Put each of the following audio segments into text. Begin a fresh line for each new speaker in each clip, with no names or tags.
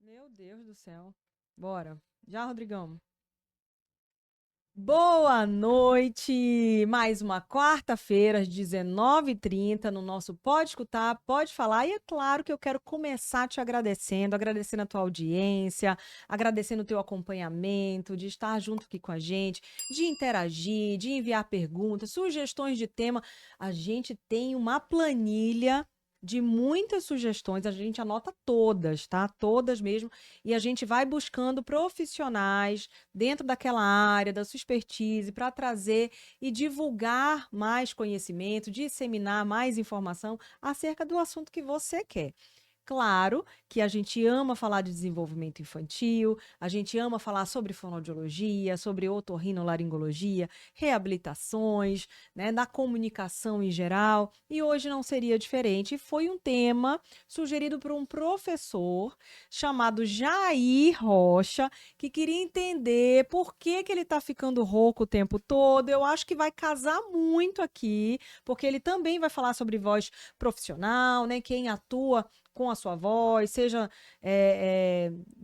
Meu Deus do céu. Bora. Já, Rodrigão? Boa noite! Mais uma quarta-feira, às 19h30, no nosso Pode Escutar, Pode Falar. E é claro que eu quero começar te agradecendo, agradecendo a tua audiência, agradecendo o teu acompanhamento, de estar junto aqui com a gente, de interagir, de enviar perguntas, sugestões de tema. A gente tem uma planilha de muitas sugestões, a gente anota todas, tá? Todas mesmo. E a gente vai buscando profissionais dentro daquela área, da sua expertise, para trazer e divulgar mais conhecimento, disseminar mais informação acerca do assunto que você quer. Claro que a gente ama falar de desenvolvimento infantil, a gente ama falar sobre fonoaudiologia, sobre otorrinolaringologia, reabilitações, né, da comunicação em geral, e hoje não seria diferente. E foi um tema sugerido por um professor chamado Jair Rocha, que queria entender por que que ele está ficando rouco o tempo todo. Eu acho que vai casar muito aqui, porque ele também vai falar sobre voz profissional, né, quem atua com a sua voz, seja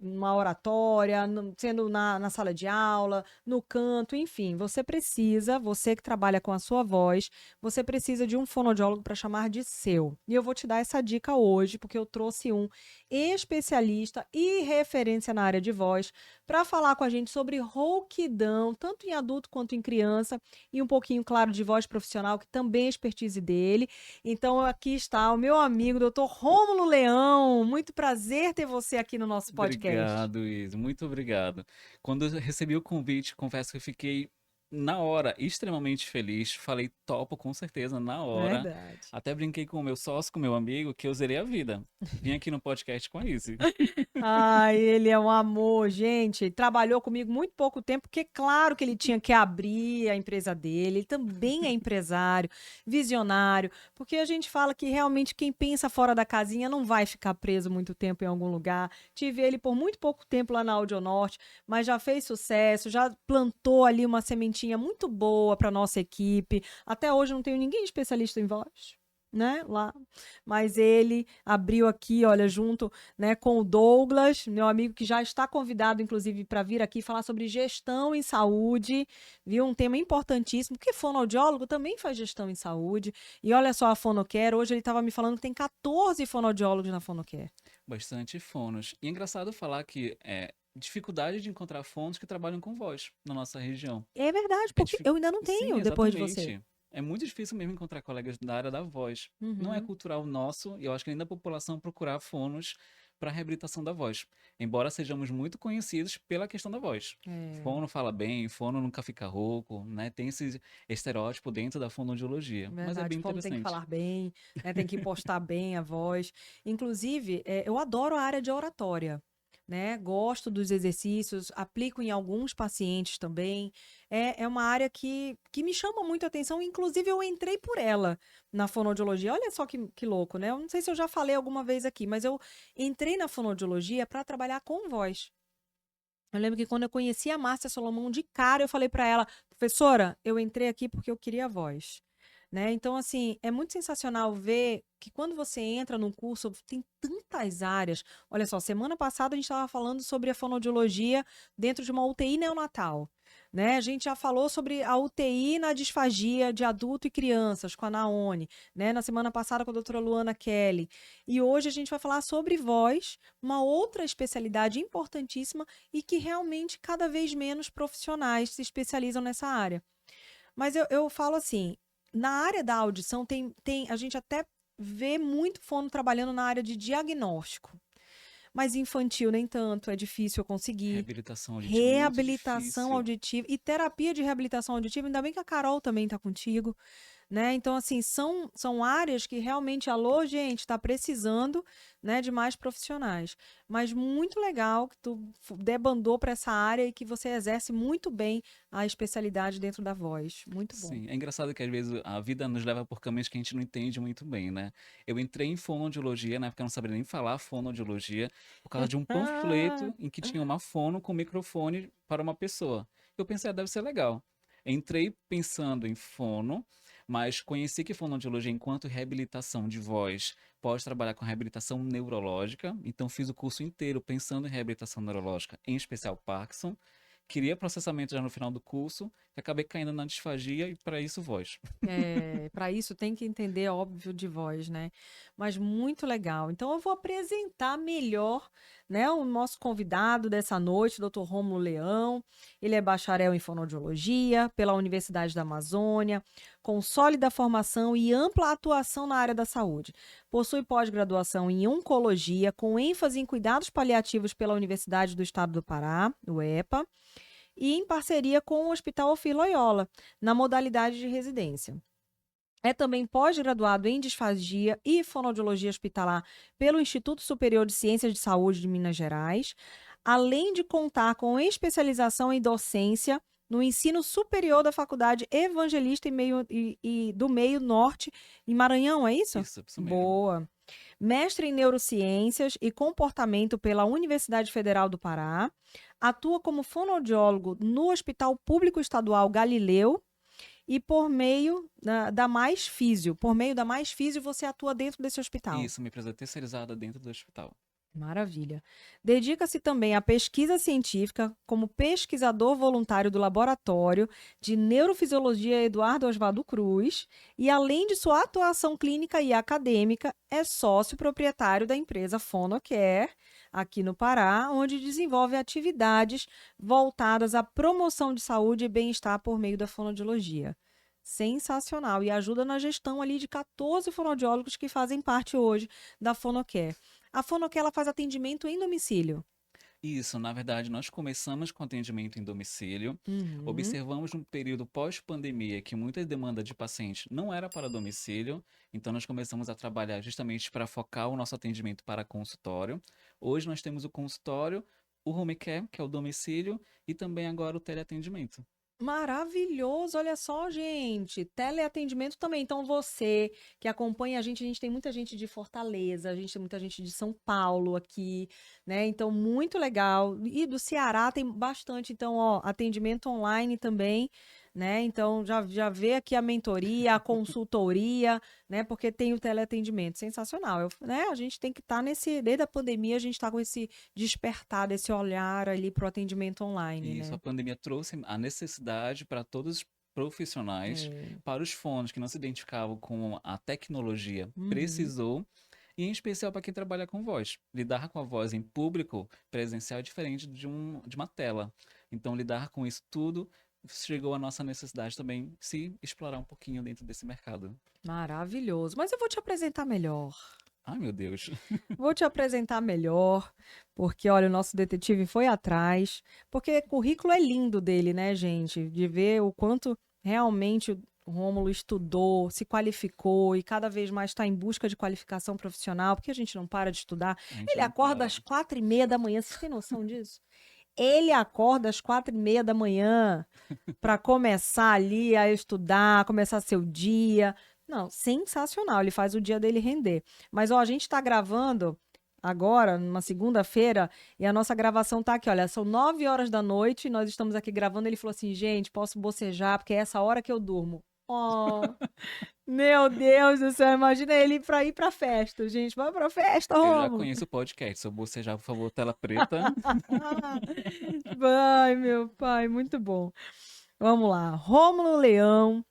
numa oratória, sendo na sala de aula, no canto, enfim, você que trabalha com a sua voz, você precisa de um fonoaudiólogo para chamar de seu. E eu vou te dar essa dica hoje, porque eu trouxe um especialista e referência na área de voz para falar com a gente sobre rouquidão, tanto em adulto quanto em criança, e um pouquinho, claro, de voz profissional, que também é expertise dele. Então, aqui está o meu amigo, doutor Rômulo Leão. Muito prazer ter você aqui no nosso podcast.
Obrigado, Isa. Muito obrigado. Quando eu recebi o convite, confesso que eu fiquei na hora extremamente feliz. Falei topo com certeza na hora.
Verdade.
Até brinquei com o meu sócio, com o meu amigo, que eu zerei a vida. Vim aqui no podcast com isso.
Ai, ele é um amor, gente. Ele trabalhou comigo muito pouco tempo, porque claro que ele tinha que abrir a empresa dele. Ele também é empresário, visionário, porque a gente fala que realmente quem pensa fora da casinha não vai ficar preso muito tempo em algum lugar. Tive ele por muito pouco tempo lá na Audionorte, mas já fez sucesso, já plantou ali uma sementinha muito boa para nossa equipe. Até hoje não tenho ninguém especialista em voz. Né, lá, mas ele abriu aqui, olha, junto, né, com o Douglas, meu amigo que já está convidado, inclusive, para vir aqui falar sobre gestão em saúde, viu? Um tema importantíssimo, porque fonoaudiólogo também faz gestão em saúde. E olha só a Fonocare, hoje ele estava me falando que tem 14 fonoaudiólogos na Fonocare.
Bastante fonos. E é engraçado falar que dificuldade de encontrar fonos que trabalham com voz na nossa região.
É verdade,
É
porque
difí
eu ainda não
Sim,
tenho depois de você.
exatamente. É muito difícil mesmo encontrar colegas da área da voz. Não é
Uhum.
cultural nosso, e eu acho que ainda a população procurar fonos para reabilitação da voz. Embora sejamos muito conhecidos pela questão da voz.
É,
Fono fala bem, fono nunca fica rouco, né? Tem esse estereótipo dentro da fonoaudiologia, mas é
verdade,
bem
fono tem que
interessante.
falar bem, né, tem que impostar bem a voz. Inclusive, eu adoro a área de oratória. Né? Gosto dos exercícios, aplico em alguns pacientes também. É uma área que me chama muito a atenção, inclusive eu entrei por ela na fonoaudiologia. Olha só que louco, né? Eu não sei se eu já falei alguma vez aqui, mas eu entrei na fonoaudiologia para trabalhar com voz. Eu lembro que quando eu conheci a Márcia Solomon de cara, eu falei para ela, professora, eu entrei aqui porque eu queria voz. Né? Então, assim, é muito sensacional ver que quando você entra num curso, tem tantas áreas. Olha só, semana passada a gente estava falando sobre a fonoaudiologia dentro de uma UTI neonatal. Né? A gente já falou sobre a UTI na disfagia de adulto e crianças com a Naone, né? Na semana passada com a doutora Luana Kelly. E hoje a gente vai falar sobre voz, uma outra especialidade importantíssima e que realmente cada vez menos profissionais se especializam nessa área. Mas eu falo assim, na área da audição a gente até vê muito fono trabalhando na área de diagnóstico, mas infantil nem tanto, é difícil eu conseguir.
Reabilitação auditiva muito
Reabilitação
difícil.
auditiva e terapia de reabilitação auditiva, ainda bem que a Carol também está contigo, né? Então, assim, são áreas que realmente, alô, gente, está precisando, né, de mais profissionais. Mas muito legal que tu debandou para essa área e que você exerce muito bem a especialidade dentro da voz. Muito bom.
Sim, é engraçado que às vezes a vida nos leva por caminhos que a gente não entende muito bem, né? Eu entrei em fonoaudiologia, na época eu não sabia nem falar fonoaudiologia, por causa de um
Ah,
panfleto em que tinha uma fono com microfone para uma pessoa. Eu pensei, deve ser legal. Entrei pensando em fono, Mas conheci que fonoaudiologia, enquanto reabilitação de voz, pode trabalhar com reabilitação neurológica. Então, fiz o curso inteiro pensando em reabilitação neurológica, em especial Parkinson. Queria processamento já no final do curso, e acabei caindo na disfagia e, para isso, voz.
Para isso tem que entender, óbvio, de voz, né? Mas muito legal. Então eu vou apresentar melhor, né, o nosso convidado dessa noite, Dr. Rômulo Leão. Ele é bacharel em fonoaudiologia pela Universidade da Amazônia, com sólida formação e ampla atuação na área da saúde. Possui pós-graduação em oncologia, com ênfase em cuidados paliativos pela Universidade do Estado do Pará, o EPA, e em parceria com o Hospital Ofir Loyola, na modalidade de residência. É também pós-graduado em disfagia e fonoaudiologia hospitalar pelo Instituto Superior de Ciências de Saúde de Minas Gerais, além de contar com especialização em docência no ensino superior da Faculdade Evangelista do Meio Norte, em Maranhão, é isso?
Isso mesmo.
Boa. Mestre em Neurociências e Comportamento pela Universidade Federal do Pará. Atua como fonoaudiólogo no Hospital Público Estadual Galileu e por meio da Mais Físio. Por meio da Mais Físio, você atua dentro desse hospital.
Isso, minha empresa terceirizada dentro do hospital.
Maravilha. Dedica-se também à pesquisa científica como pesquisador voluntário do Laboratório de Neurofisiologia Eduardo Osvaldo Cruz e, além de sua atuação clínica e acadêmica, é sócio proprietário da empresa Fonocare, aqui no Pará, onde desenvolve atividades voltadas à promoção de saúde e bem-estar por meio da fonoaudiologia. Sensacional. E ajuda na gestão ali de 14 fonoaudiólogos que fazem parte hoje da Fonocare. A Fonocare, ela faz atendimento em domicílio.
Isso, na verdade, nós começamos com atendimento em domicílio.
Uhum.
Observamos no período pós-pandemia que muita demanda de paciente não era para domicílio, então nós começamos a trabalhar justamente para focar o nosso atendimento para consultório. Hoje nós temos o consultório, o home care, que é o domicílio, e também agora o teleatendimento.
Maravilhoso, olha só, gente. Teleatendimento também. Então, você que acompanha a gente tem muita gente de Fortaleza, a gente tem muita gente de São Paulo aqui, né? Então, muito legal. E do Ceará tem bastante. Então, ó, atendimento online também, né? Então, já vê aqui a mentoria, a consultoria, né? Porque tem o teleatendimento. Sensacional. Né? A gente tem que estar desde a pandemia, a gente está com esse despertar, esse olhar ali para o atendimento online,
Isso, a
né?
pandemia trouxe a necessidade para todos os profissionais,
É.
para os fones que não se identificavam com a tecnologia,
Uhum.
precisou, e em especial para quem trabalha com voz. Lidar com a voz em público presencial é diferente de uma tela. Então, lidar com isso tudo chegou à nossa necessidade também de se explorar um pouquinho dentro desse mercado.
Maravilhoso. Mas eu vou te apresentar melhor.
Ai, meu Deus.
Vou te apresentar melhor, porque olha, o nosso detetive foi atrás, porque o currículo é lindo dele, né, gente? De ver o quanto realmente o Rômulo estudou, se qualificou e cada vez mais está em busca de qualificação profissional, porque a gente não para de estudar.
A gente
Ele
não
acorda
para.
às 4h30 da manhã, você tem noção disso? Ele acorda às 4h30 da manhã para começar ali a estudar, começar seu dia. Não, sensacional, ele faz o dia dele render. Mas ó, a gente está gravando agora, numa segunda-feira, e a nossa gravação tá aqui, olha, são 9 horas da noite, e nós estamos aqui gravando, ele falou assim, gente, posso bocejar, porque é essa hora que eu durmo. Oh, meu Deus do céu, imagina ele para ir pra festa, gente, vai pra festa,
Eu já
Rômulo.
conheço o podcast. Se eu bocejar, por favor, tela preta.
Vai, meu pai, muito bom. Vamos lá, Rômulo Leão.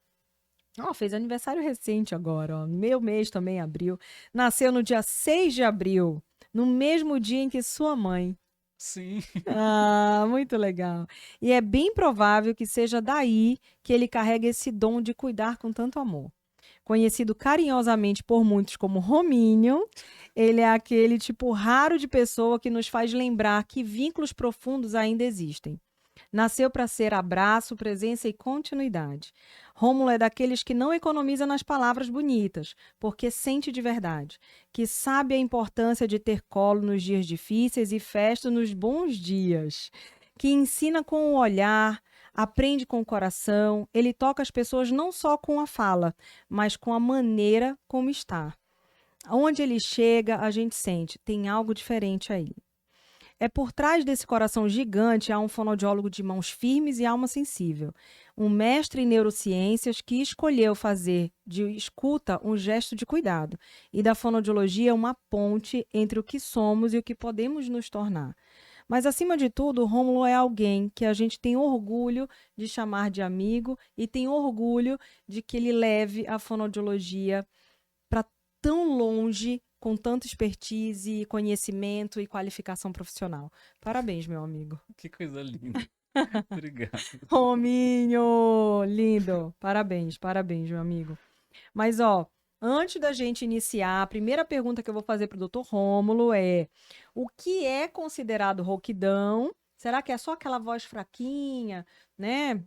Ó, fez aniversário recente agora, ó. Meu mês também, abril. Nasceu no dia 6 de abril, no mesmo dia em que sua mãe.
Sim.
Ah, muito legal. E é bem provável que seja daí que ele carrega esse dom de cuidar com tanto amor. Conhecido carinhosamente por muitos como Romínio, ele é aquele tipo raro de pessoa que nos faz lembrar que vínculos profundos ainda existem. Nasceu para ser abraço, presença e continuidade. Rômulo é daqueles que não economiza nas palavras bonitas, porque sente de verdade, que sabe a importância de ter colo nos dias difíceis e festa nos bons dias, que ensina com o olhar, aprende com o coração, ele toca as pessoas não só com a fala, mas com a maneira como está. Onde ele chega, a gente sente, tem algo diferente aí. É por trás desse coração gigante há um fonoaudiólogo de mãos firmes e alma sensível, um mestre em neurociências que escolheu fazer de escuta um gesto de cuidado e da fonoaudiologia uma ponte entre o que somos e o que podemos nos tornar. Mas, acima de tudo, o Rômulo é alguém que a gente tem orgulho de chamar de amigo e tem orgulho de que ele leve a fonoaudiologia para tão longe, com tanta expertise, conhecimento e qualificação profissional. Parabéns, meu amigo.
Que coisa linda. Obrigado.
Rominho, lindo. Parabéns, parabéns, meu amigo. Mas, ó, antes da gente iniciar, a primeira pergunta que eu vou fazer para o Dr. Rômulo é: o que é considerado rouquidão? Será que é só aquela voz fraquinha, né?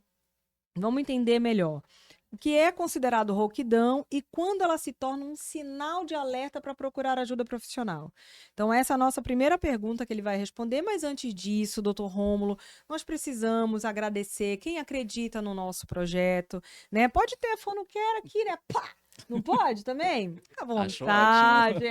Vamos entender melhor. O que é considerado rouquidão e quando ela se torna um sinal de alerta para procurar ajuda profissional? Então, essa é a nossa primeira pergunta que ele vai responder, mas antes disso, doutor Rômulo, nós precisamos agradecer quem acredita no nosso projeto, né? Pode ter a fonoquera aqui, né? Pá! Não pode também? Fica à
Acho ótimo.
vontade,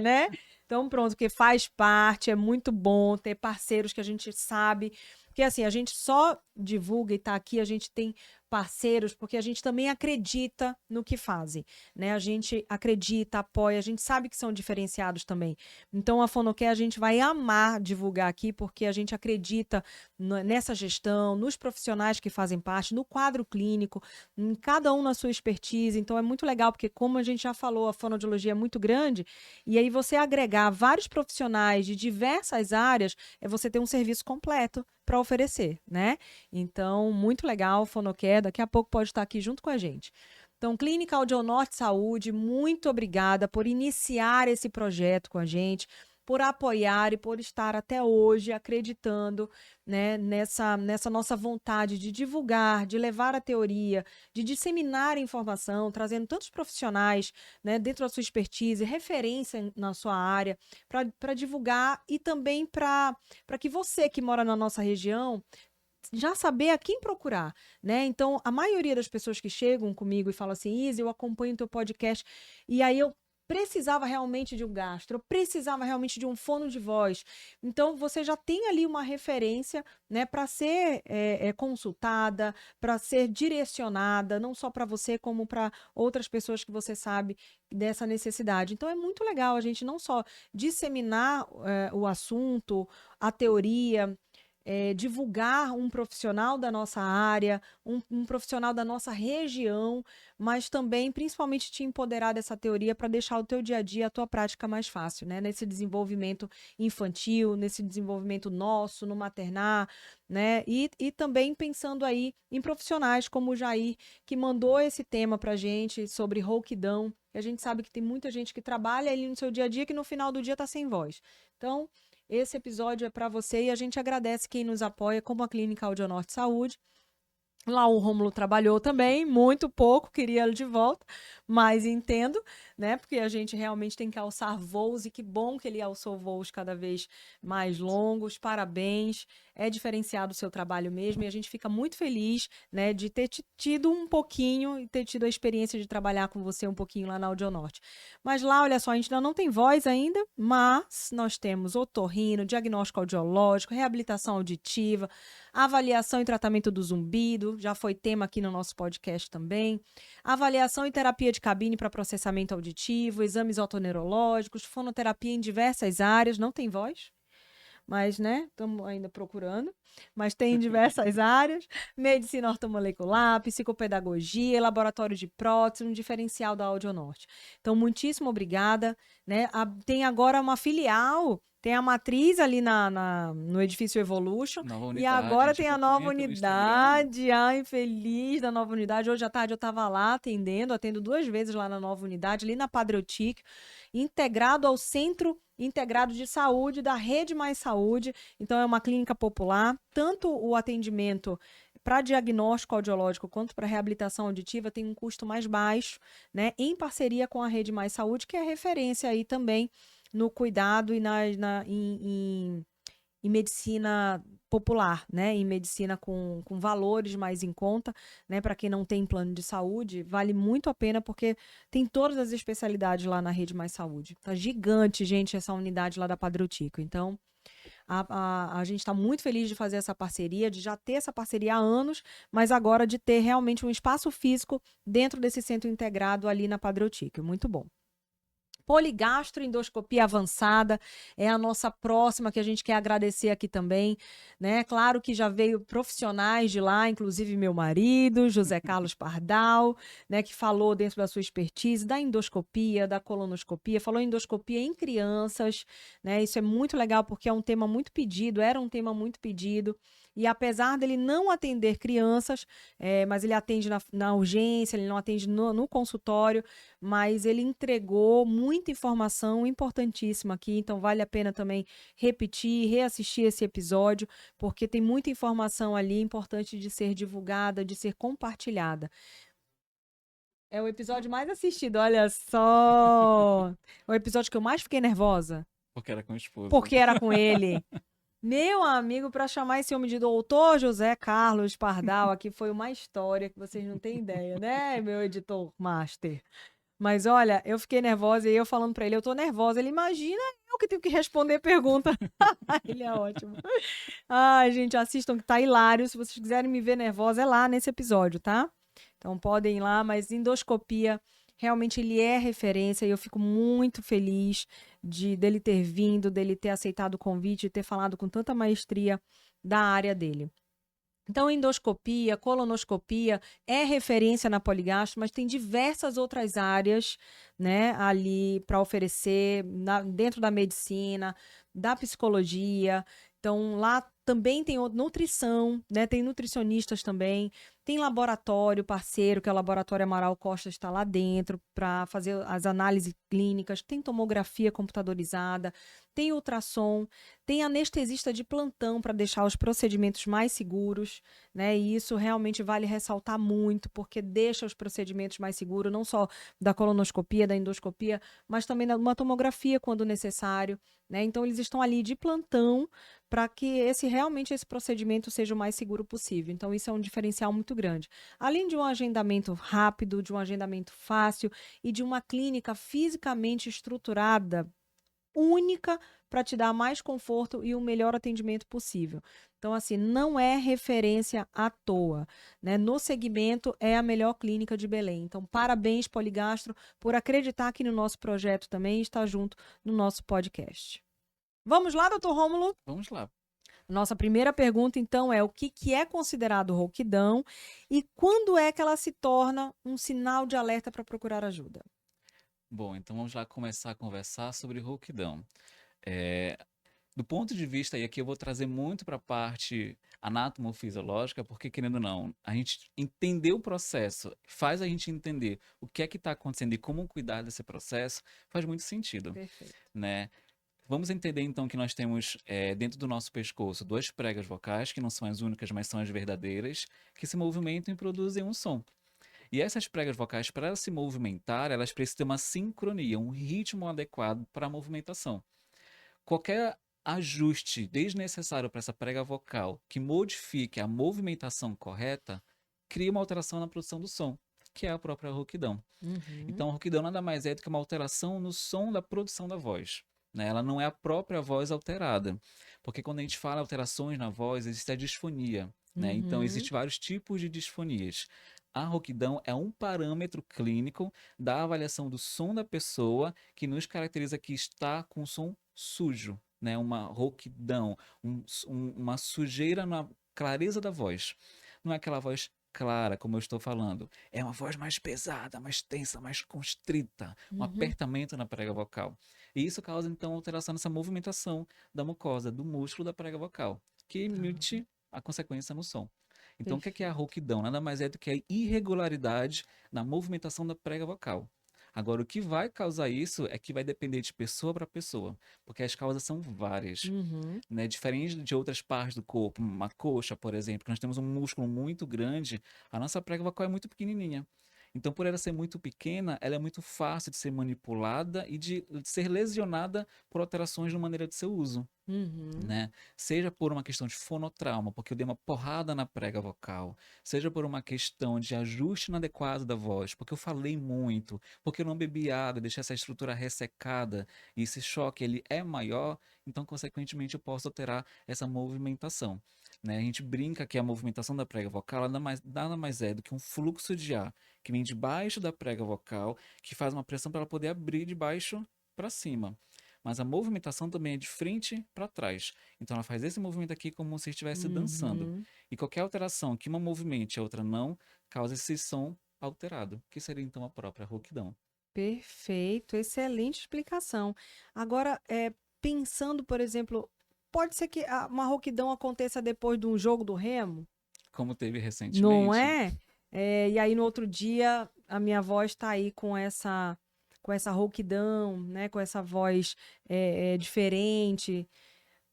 né? Então, pronto, porque faz parte, é muito bom ter parceiros que a gente sabe. Porque assim, a gente só divulga e tá aqui, a gente tem parceiros, porque a gente também acredita no que fazem, né? A gente acredita, apoia, a gente sabe que são diferenciados também. Então, a Fonocare a gente vai amar divulgar aqui, porque a gente acredita nessa gestão, nos profissionais que fazem parte, no quadro clínico, em cada um na sua expertise. Então, é muito legal, porque como a gente já falou, a fonoaudiologia é muito grande, e aí você agregar vários profissionais de diversas áreas, é você ter um serviço completo para oferecer, né? Então, muito legal, Fonocare, daqui a pouco pode estar aqui junto com a gente. Então, Clínica Audionorte Saúde, muito obrigada por iniciar esse projeto com a gente, por apoiar e por estar até hoje acreditando, né, nessa nossa vontade de divulgar, de levar a teoria, de disseminar a informação, trazendo tantos profissionais, né, dentro da sua expertise, referência na sua área, para divulgar e também para que você que mora na nossa região já saber a quem procurar, né? Então, a maioria das pessoas que chegam comigo e falam assim: Isa, eu acompanho o teu podcast, e aí eu precisava realmente de um gastro, eu precisava realmente de um fono de voz. Então, você já tem ali uma referência, né, para ser consultada, para ser direcionada, não só para você, como para outras pessoas que você sabe dessa necessidade. Então, é muito legal a gente não só disseminar o assunto, a teoria, divulgar um profissional da nossa área, um profissional da nossa região, mas também, principalmente, te empoderar dessa teoria para deixar o teu dia a dia, a tua prática mais fácil, né? Nesse desenvolvimento infantil, nesse desenvolvimento nosso, no maternar, né? E também pensando aí em profissionais como o Jair, que mandou esse tema para a gente sobre rouquidão. A gente sabe que tem muita gente que trabalha ali no seu dia a dia que no final do dia está sem voz. Então, esse episódio é para você e a gente agradece quem nos apoia, como a Clínica Audionorte Saúde. Lá o Rômulo trabalhou também, muito pouco, queria ele de volta, mas entendo, né? Porque a gente realmente tem que alçar voos e que bom que ele alçou voos cada vez mais longos. Parabéns, é diferenciado o seu trabalho mesmo e a gente fica muito feliz, né, de ter tido um pouquinho e ter tido a experiência de trabalhar com você um pouquinho lá na Audionorte. Mas lá, olha só, a gente ainda não tem voz ainda, mas nós temos otorrino, diagnóstico audiológico, reabilitação auditiva, avaliação e tratamento do zumbido, já foi tema aqui no nosso podcast também. Avaliação e terapia de cabine para processamento auditivo, exames otoneurológicos, fonoterapia em diversas áreas. Não tem voz, mas, né, estamos ainda procurando. Mas tem em diversas áreas. Medicina ortomolecular, psicopedagogia, laboratório de prótese, um diferencial da Audionorte. Então, muitíssimo obrigada, né? Tem agora uma filial. Tem a matriz ali no edifício Evolution.
Nova
E
unidade,
agora
te
tem a nova
acompanha pelo Instagram.
unidade. Ai, feliz da nova unidade. Hoje à tarde eu estava lá atendo 2 vezes lá na nova unidade, ali na Padre Eutíquio, integrado ao Centro Integrado de Saúde da Rede Mais Saúde. Então, é uma clínica popular. Tanto o atendimento para diagnóstico audiológico quanto para reabilitação auditiva tem um custo mais baixo, né? Em parceria com a Rede Mais Saúde, que é referência aí também no cuidado e em medicina popular, né? Em medicina com valores mais em conta, né? Para quem não tem plano de saúde, vale muito a pena porque tem todas as especialidades lá na Rede Mais Saúde. Tá gigante, gente, essa unidade lá da Padre Eutico. Então, A gente está muito feliz de fazer essa parceria, de já ter essa parceria há anos, mas agora de ter realmente um espaço físico dentro desse centro integrado ali na Padre Eutíquio. Muito bom. Poligastroendoscopia avançada é a nossa próxima que a gente quer agradecer aqui também, né? Claro que já veio profissionais de lá, inclusive meu marido, José Carlos Pardal, né, que falou dentro da sua expertise da endoscopia, da colonoscopia, falou endoscopia em crianças, né? Isso é muito legal porque é um tema muito pedido, era um tema muito pedido. E apesar dele não atender crianças, mas ele atende na urgência, ele não atende no consultório, mas ele entregou muita informação importantíssima aqui, então vale a pena também repetir, reassistir esse episódio, porque tem muita informação ali importante de ser divulgada, de ser compartilhada. É o episódio mais assistido, olha só! É o episódio que eu mais fiquei nervosa,
Porque era com o esposo.
porque era com ele. Meu amigo, para chamar esse homem de doutor José Carlos Pardal, aqui foi uma história que vocês não têm ideia, né, meu editor master? Mas olha, eu fiquei nervosa e eu falando pra ele, eu tô nervosa. Ele imagina eu que tenho que responder pergunta. Ele é ótimo. Ai, gente, assistam que tá hilário. Se vocês quiserem me ver nervosa, é lá nesse episódio, tá? Então podem ir lá, mas endoscopia, realmente ele é referência e eu fico muito feliz dele ter vindo, dele ter aceitado o convite, de ter falado com tanta maestria da área dele. Então, endoscopia, colonoscopia é referência na Poligastro, mas tem diversas outras áreas, né, ali para oferecer dentro da medicina, da psicologia. Então, lá também tem nutrição, né, tem nutricionistas também, tem laboratório parceiro, que é o Laboratório Amaral Costa, está lá dentro para fazer as análises clínicas, tem tomografia computadorizada, tem ultrassom, tem anestesista de plantão para deixar os procedimentos mais seguros, né? E isso realmente vale ressaltar muito, porque deixa os procedimentos mais seguros, não só da colonoscopia, da endoscopia, mas também da uma tomografia quando necessário, né? Então eles estão ali de plantão para que realmente esse procedimento seja o mais seguro possível. Então isso é um diferencial muito grande. Além de um agendamento rápido, de um agendamento fácil e de uma clínica fisicamente estruturada, única, para te dar mais conforto e o melhor atendimento possível. Então, assim, não é referência à toa, né? No segmento, é a melhor clínica de Belém. Então, parabéns, Poligastro, por acreditar aqui no nosso projeto também e estar junto no nosso podcast. Vamos lá, doutor Rômulo?
Vamos lá.
Nossa primeira pergunta, então, é o que é considerado rouquidão e quando é que ela se torna um sinal de alerta para procurar ajuda?
Bom, então vamos lá começar a conversar sobre rouquidão. É, do ponto de vista, e aqui eu vou trazer muito para a parte anatomofisiológica, porque querendo ou não, a gente entender o processo, faz a gente entender o que é que está acontecendo e como cuidar desse processo, faz muito sentido,
Perfeito.
né? Vamos entender então que nós temos dentro do nosso pescoço duas pregas vocais, que não são as únicas, mas são as verdadeiras, que se movimentam e produzem um som. E essas pregas vocais, para se movimentar, elas precisam ter uma sincronia, um ritmo adequado para a movimentação. Qualquer ajuste desnecessário para essa prega vocal que modifique a movimentação correta, cria uma alteração na produção do som, que é a própria rouquidão.
Uhum.
Então, a rouquidão nada mais é do que uma alteração no som da produção da voz, né? Ela não é a própria voz alterada, porque quando a gente fala alterações na voz, existe a disfonia, né? Então,
Uhum.
existem vários tipos de disfonias. A rouquidão é um parâmetro clínico da avaliação do som da pessoa que nos caracteriza que está com som sujo, né? Uma rouquidão, uma sujeira na clareza da voz. Não é aquela voz clara, como eu estou falando. É uma voz mais pesada, mais tensa, mais constrita, um
Uhum.
apertamento na prega vocal. E isso causa, então, alteração nessa movimentação da mucosa, do músculo da prega vocal, que
Ah,
emite a consequência no som. Então, o que é a
perfeito.
rouquidão? Nada mais é do que a irregularidade na movimentação da prega vocal. Agora, o que vai causar isso é que vai depender de pessoa para pessoa, porque as causas são várias,
Uhum.
né? Diferente de outras partes do corpo, uma coxa, por exemplo, que nós temos um músculo muito grande, a nossa prega vocal é muito pequenininha. Então, por ela ser muito pequena, ela é muito fácil de ser manipulada e de ser lesionada por alterações na maneira de seu uso.
Uhum.
Né? Seja por uma questão de fonotrauma, porque eu dei uma porrada na prega vocal, seja por uma questão de ajuste inadequado da voz, porque eu falei muito, porque eu não bebi água, deixei essa estrutura ressecada, e esse choque ele é maior, então consequentemente eu posso alterar essa movimentação. Né? A gente brinca que a movimentação da prega vocal nada mais é do que um fluxo de ar que vem debaixo da prega vocal, que faz uma pressão para ela poder abrir de baixo para cima. Mas a movimentação também é de frente para trás. Então ela faz esse movimento aqui como se estivesse dançando.
Uhum.
E qualquer alteração que uma movimente e a outra não, causa esse som alterado, que seria então a própria rouquidão.
Perfeito, excelente explicação. Agora, pensando, por exemplo, pode ser que uma rouquidão aconteça depois de um jogo do Remo,
Como teve
não
recentemente,
é? E aí no outro dia a minha voz está aí com essa rouquidão, né? Com essa voz diferente.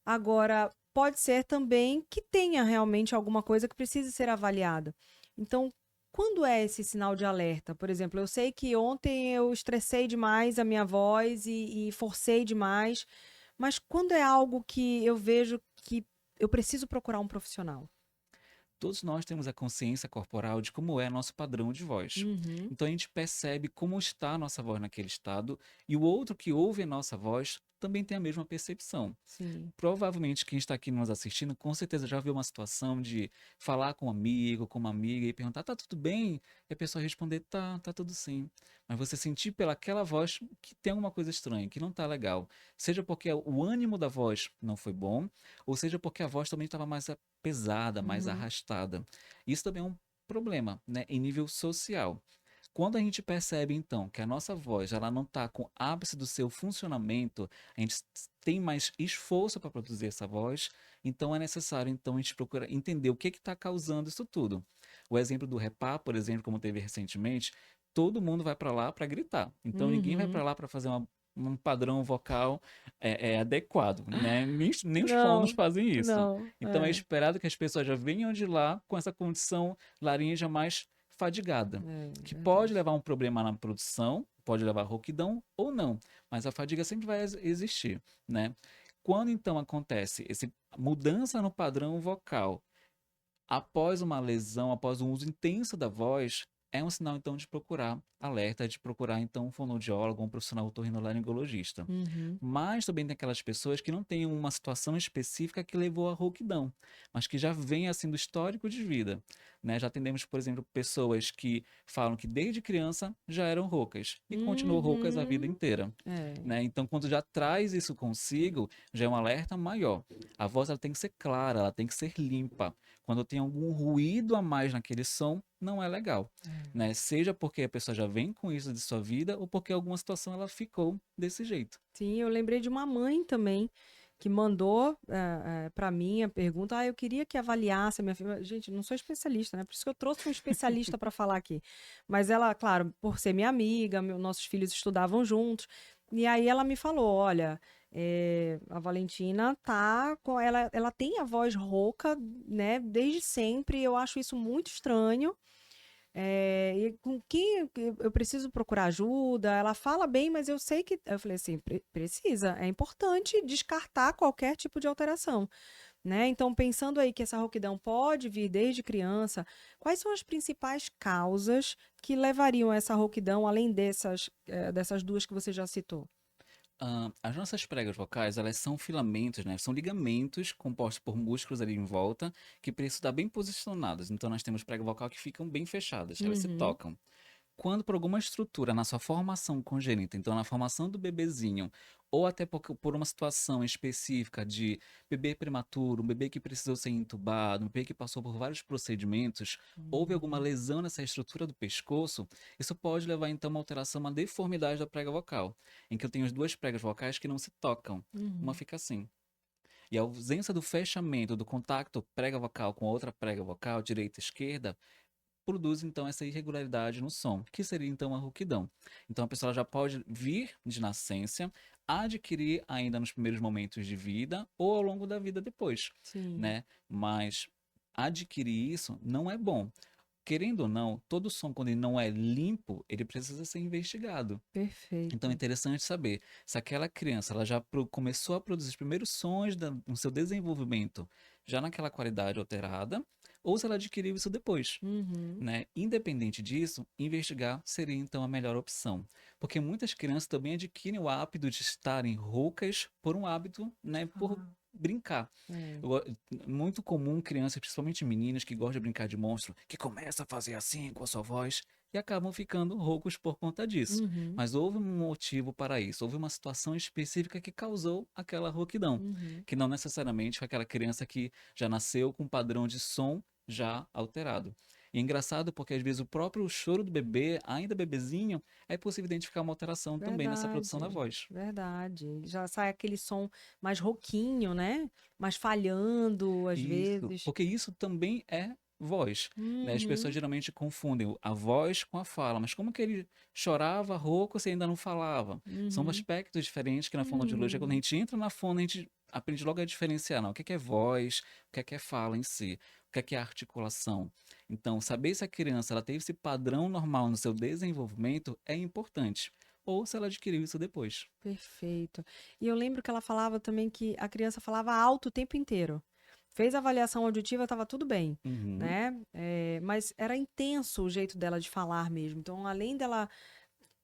Agora, pode ser também que tenha realmente alguma coisa que precise ser avaliada. Então, quando é esse sinal de alerta? Por exemplo, eu sei que ontem eu estressei demais a minha voz e forcei demais, mas quando é algo que eu vejo que eu preciso procurar um profissional?
todos nós temos a consciência corporal de como é nosso padrão de voz.
Uhum,
Então a gente percebe como está a nossa voz naquele estado e o outro que ouve a nossa voz também tem a mesma percepção.
sim.
Provavelmente quem está aqui nos assistindo, com certeza já viu uma situação de falar com um amigo, com uma amiga e perguntar, tá tudo bem? E a pessoa responder, tá tudo sim. Mas você sentir pelaquela voz que tem alguma coisa estranha, que não tá legal. Seja porque o ânimo da voz não foi bom, ou seja porque a voz também estava mais pesada, mais
Uhum,
arrastada. Isso também é um problema, né, em nível social. Quando a gente percebe, então, que a nossa voz ela não está com o ápice do seu funcionamento, a gente tem mais esforço para produzir essa voz, então é necessário então, a gente procurar entender o que está causando isso tudo. O exemplo do repá, por exemplo, como teve recentemente, todo mundo vai para lá para gritar. Então ninguém vai
uhum.
para lá para fazer um padrão vocal adequado, né? Nem os fonos
Não,
fazem isso.
não,
Então é esperado que as pessoas já venham de lá com essa condição laríngea mais fadigada que pode
verdade.
levar a um problema na produção, pode levar a rouquidão ou não, mas a fadiga sempre vai existir, né? Quando então acontece essa mudança no padrão vocal após uma lesão, após um uso intenso da voz, é um sinal então de procurar alerta, de procurar então um fonoaudiólogo, um profissional otorrinolaringologista.
Uhum.
Mas também tem aquelas pessoas que não têm uma situação específica que levou à rouquidão, mas que já vem assim do histórico de vida, né? Já atendemos, por exemplo, pessoas que falam que desde criança já eram roucas e continuam roucas a vida
Uhum.
inteira,
É.
né? Então, quando já traz isso consigo, já é um alerta maior. A voz ela tem que ser clara, ela tem que ser limpa. Quando tem algum ruído a mais naquele som, não é legal,
É.
né? Seja porque a pessoa já vem com isso de sua vida ou porque alguma situação ela ficou desse jeito.
Sim, eu lembrei de uma mãe também que mandou para mim a pergunta: eu queria que avaliasse a minha filha. Gente, não sou especialista, né? Por isso que eu trouxe um especialista para falar aqui. Mas ela, claro, por ser minha amiga, nossos filhos estudavam juntos. E aí ela me falou: olha, a Valentina tá com ela tem a voz rouca, né? Desde sempre. Eu acho isso muito estranho. E com que eu preciso procurar ajuda? Ela fala bem, mas eu sei que. Eu falei assim: precisa, é importante descartar qualquer tipo de alteração, né? Então, pensando aí que essa rouquidão pode vir desde criança, quais são as principais causas que levariam a essa rouquidão, além dessas duas que você já citou?
As nossas pregas vocais, elas são filamentos, né? São ligamentos compostos por músculos ali em volta que precisam estar bem posicionados. Então, nós temos prega vocal que ficam bem fechadas, elas se
Uhum.
tocam. Quando por alguma estrutura na sua formação congênita, então na formação do bebezinho, ou até por uma situação específica de bebê prematuro, um bebê que precisou ser entubado, um bebê que passou por vários procedimentos, houve alguma
Uhum.
lesão nessa estrutura do pescoço, isso pode levar então a uma alteração, uma deformidade da prega vocal, em que eu tenho as duas pregas vocais que não se tocam. Uma
Uhum.
fica assim. E a ausência do fechamento do contato prega vocal com a outra prega vocal, direita e esquerda, produz então essa irregularidade no som, que seria então a rouquidão. Então a pessoa já pode vir de nascença, adquirir ainda nos primeiros momentos de vida ou ao longo da vida depois,
Sim.
né? Mas adquirir isso não é bom. querendo ou não, todo som, quando ele não é limpo, ele precisa ser investigado. Então é
Perfeito.
interessante saber se aquela criança ela já começou a produzir os primeiros sons no seu desenvolvimento já naquela qualidade alterada, ou se ela adquiriu isso depois.
Uhum.
Né? Independente disso, investigar seria então a melhor opção, porque muitas crianças também adquirem o hábito de estarem roucas por um hábito, né, por
Ah,
brincar.
é.
Eu go- Muito comum crianças, principalmente meninas que gostam de brincar de monstro, que começam a fazer assim com a sua voz e acabam ficando roucos por conta disso.
Uhum.
Mas houve um motivo para isso, houve uma situação específica que causou aquela rouquidão,
Uhum.
que não necessariamente foi aquela criança que já nasceu com um padrão de som já alterado. E é engraçado porque às vezes o próprio choro do bebê, ainda bebezinho, é possível identificar uma alteração também nessa produção da
Verdade,
voz.
verdade. Já sai aquele som mais rouquinho, né? Mais falhando, às
Isso,
vezes.
porque isso também é voz, né? As pessoas
Uhum.
geralmente confundem a voz com a fala, mas como que ele chorava rouco se ainda não falava? São
Uhum.
aspectos diferentes que na fonoaudiologia, quando a
Uhum.
gente entra na fono, a gente aprende logo a diferenciar, não, o que é voz, o que é fala em si, o que é articulação. Então, saber se a criança ela teve esse padrão normal no seu desenvolvimento é importante, ou se ela adquiriu isso depois.
Perfeito. E eu lembro que ela falava também que a criança falava alto o tempo inteiro. Fez a avaliação auditiva, estava tudo bem,
Uhum.
né? Mas era intenso o jeito dela de falar mesmo. Então, além dela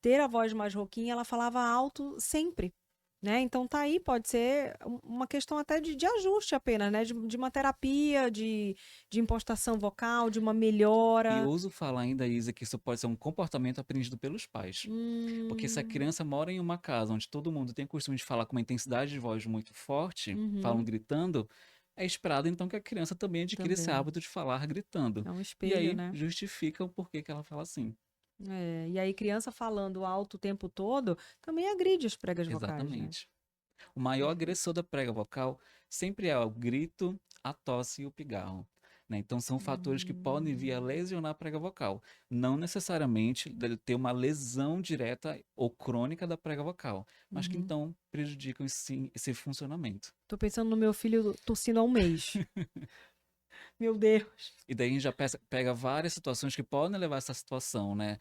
ter a voz mais rouquinha, ela falava alto sempre, né? Então tá aí, pode ser uma questão até de ajuste apenas, né? De uma terapia, de impostação vocal, de uma
E
melhora.
ouso falar ainda, Isa, que isso pode ser um comportamento aprendido pelos pais. Porque se a
Hum,
criança mora em uma casa onde todo mundo tem o costume de falar com uma intensidade de voz muito forte, falam
uhum,
gritando, é esperado então que a criança também adquira esse
também.
hábito de falar gritando.
É um
E
espelho,
aí
né?
justifica o porquê que ela fala assim.
E aí criança falando alto o tempo todo também agride as pregas vocais, né?
Exatamente. O maior
Perfeito.
agressor da prega vocal sempre é o grito, a tosse e o pigarro. Né? Então, são fatores que podem vir a
Hum,
lesionar a prega vocal. Não necessariamente deve ter uma lesão direta ou crônica da prega vocal, mas que
uhum.
então prejudicam esse funcionamento.
Tô pensando no meu filho tossindo há um mês. Meu Deus.
E daí a gente já pega várias situações que podem levar a essa situação, né?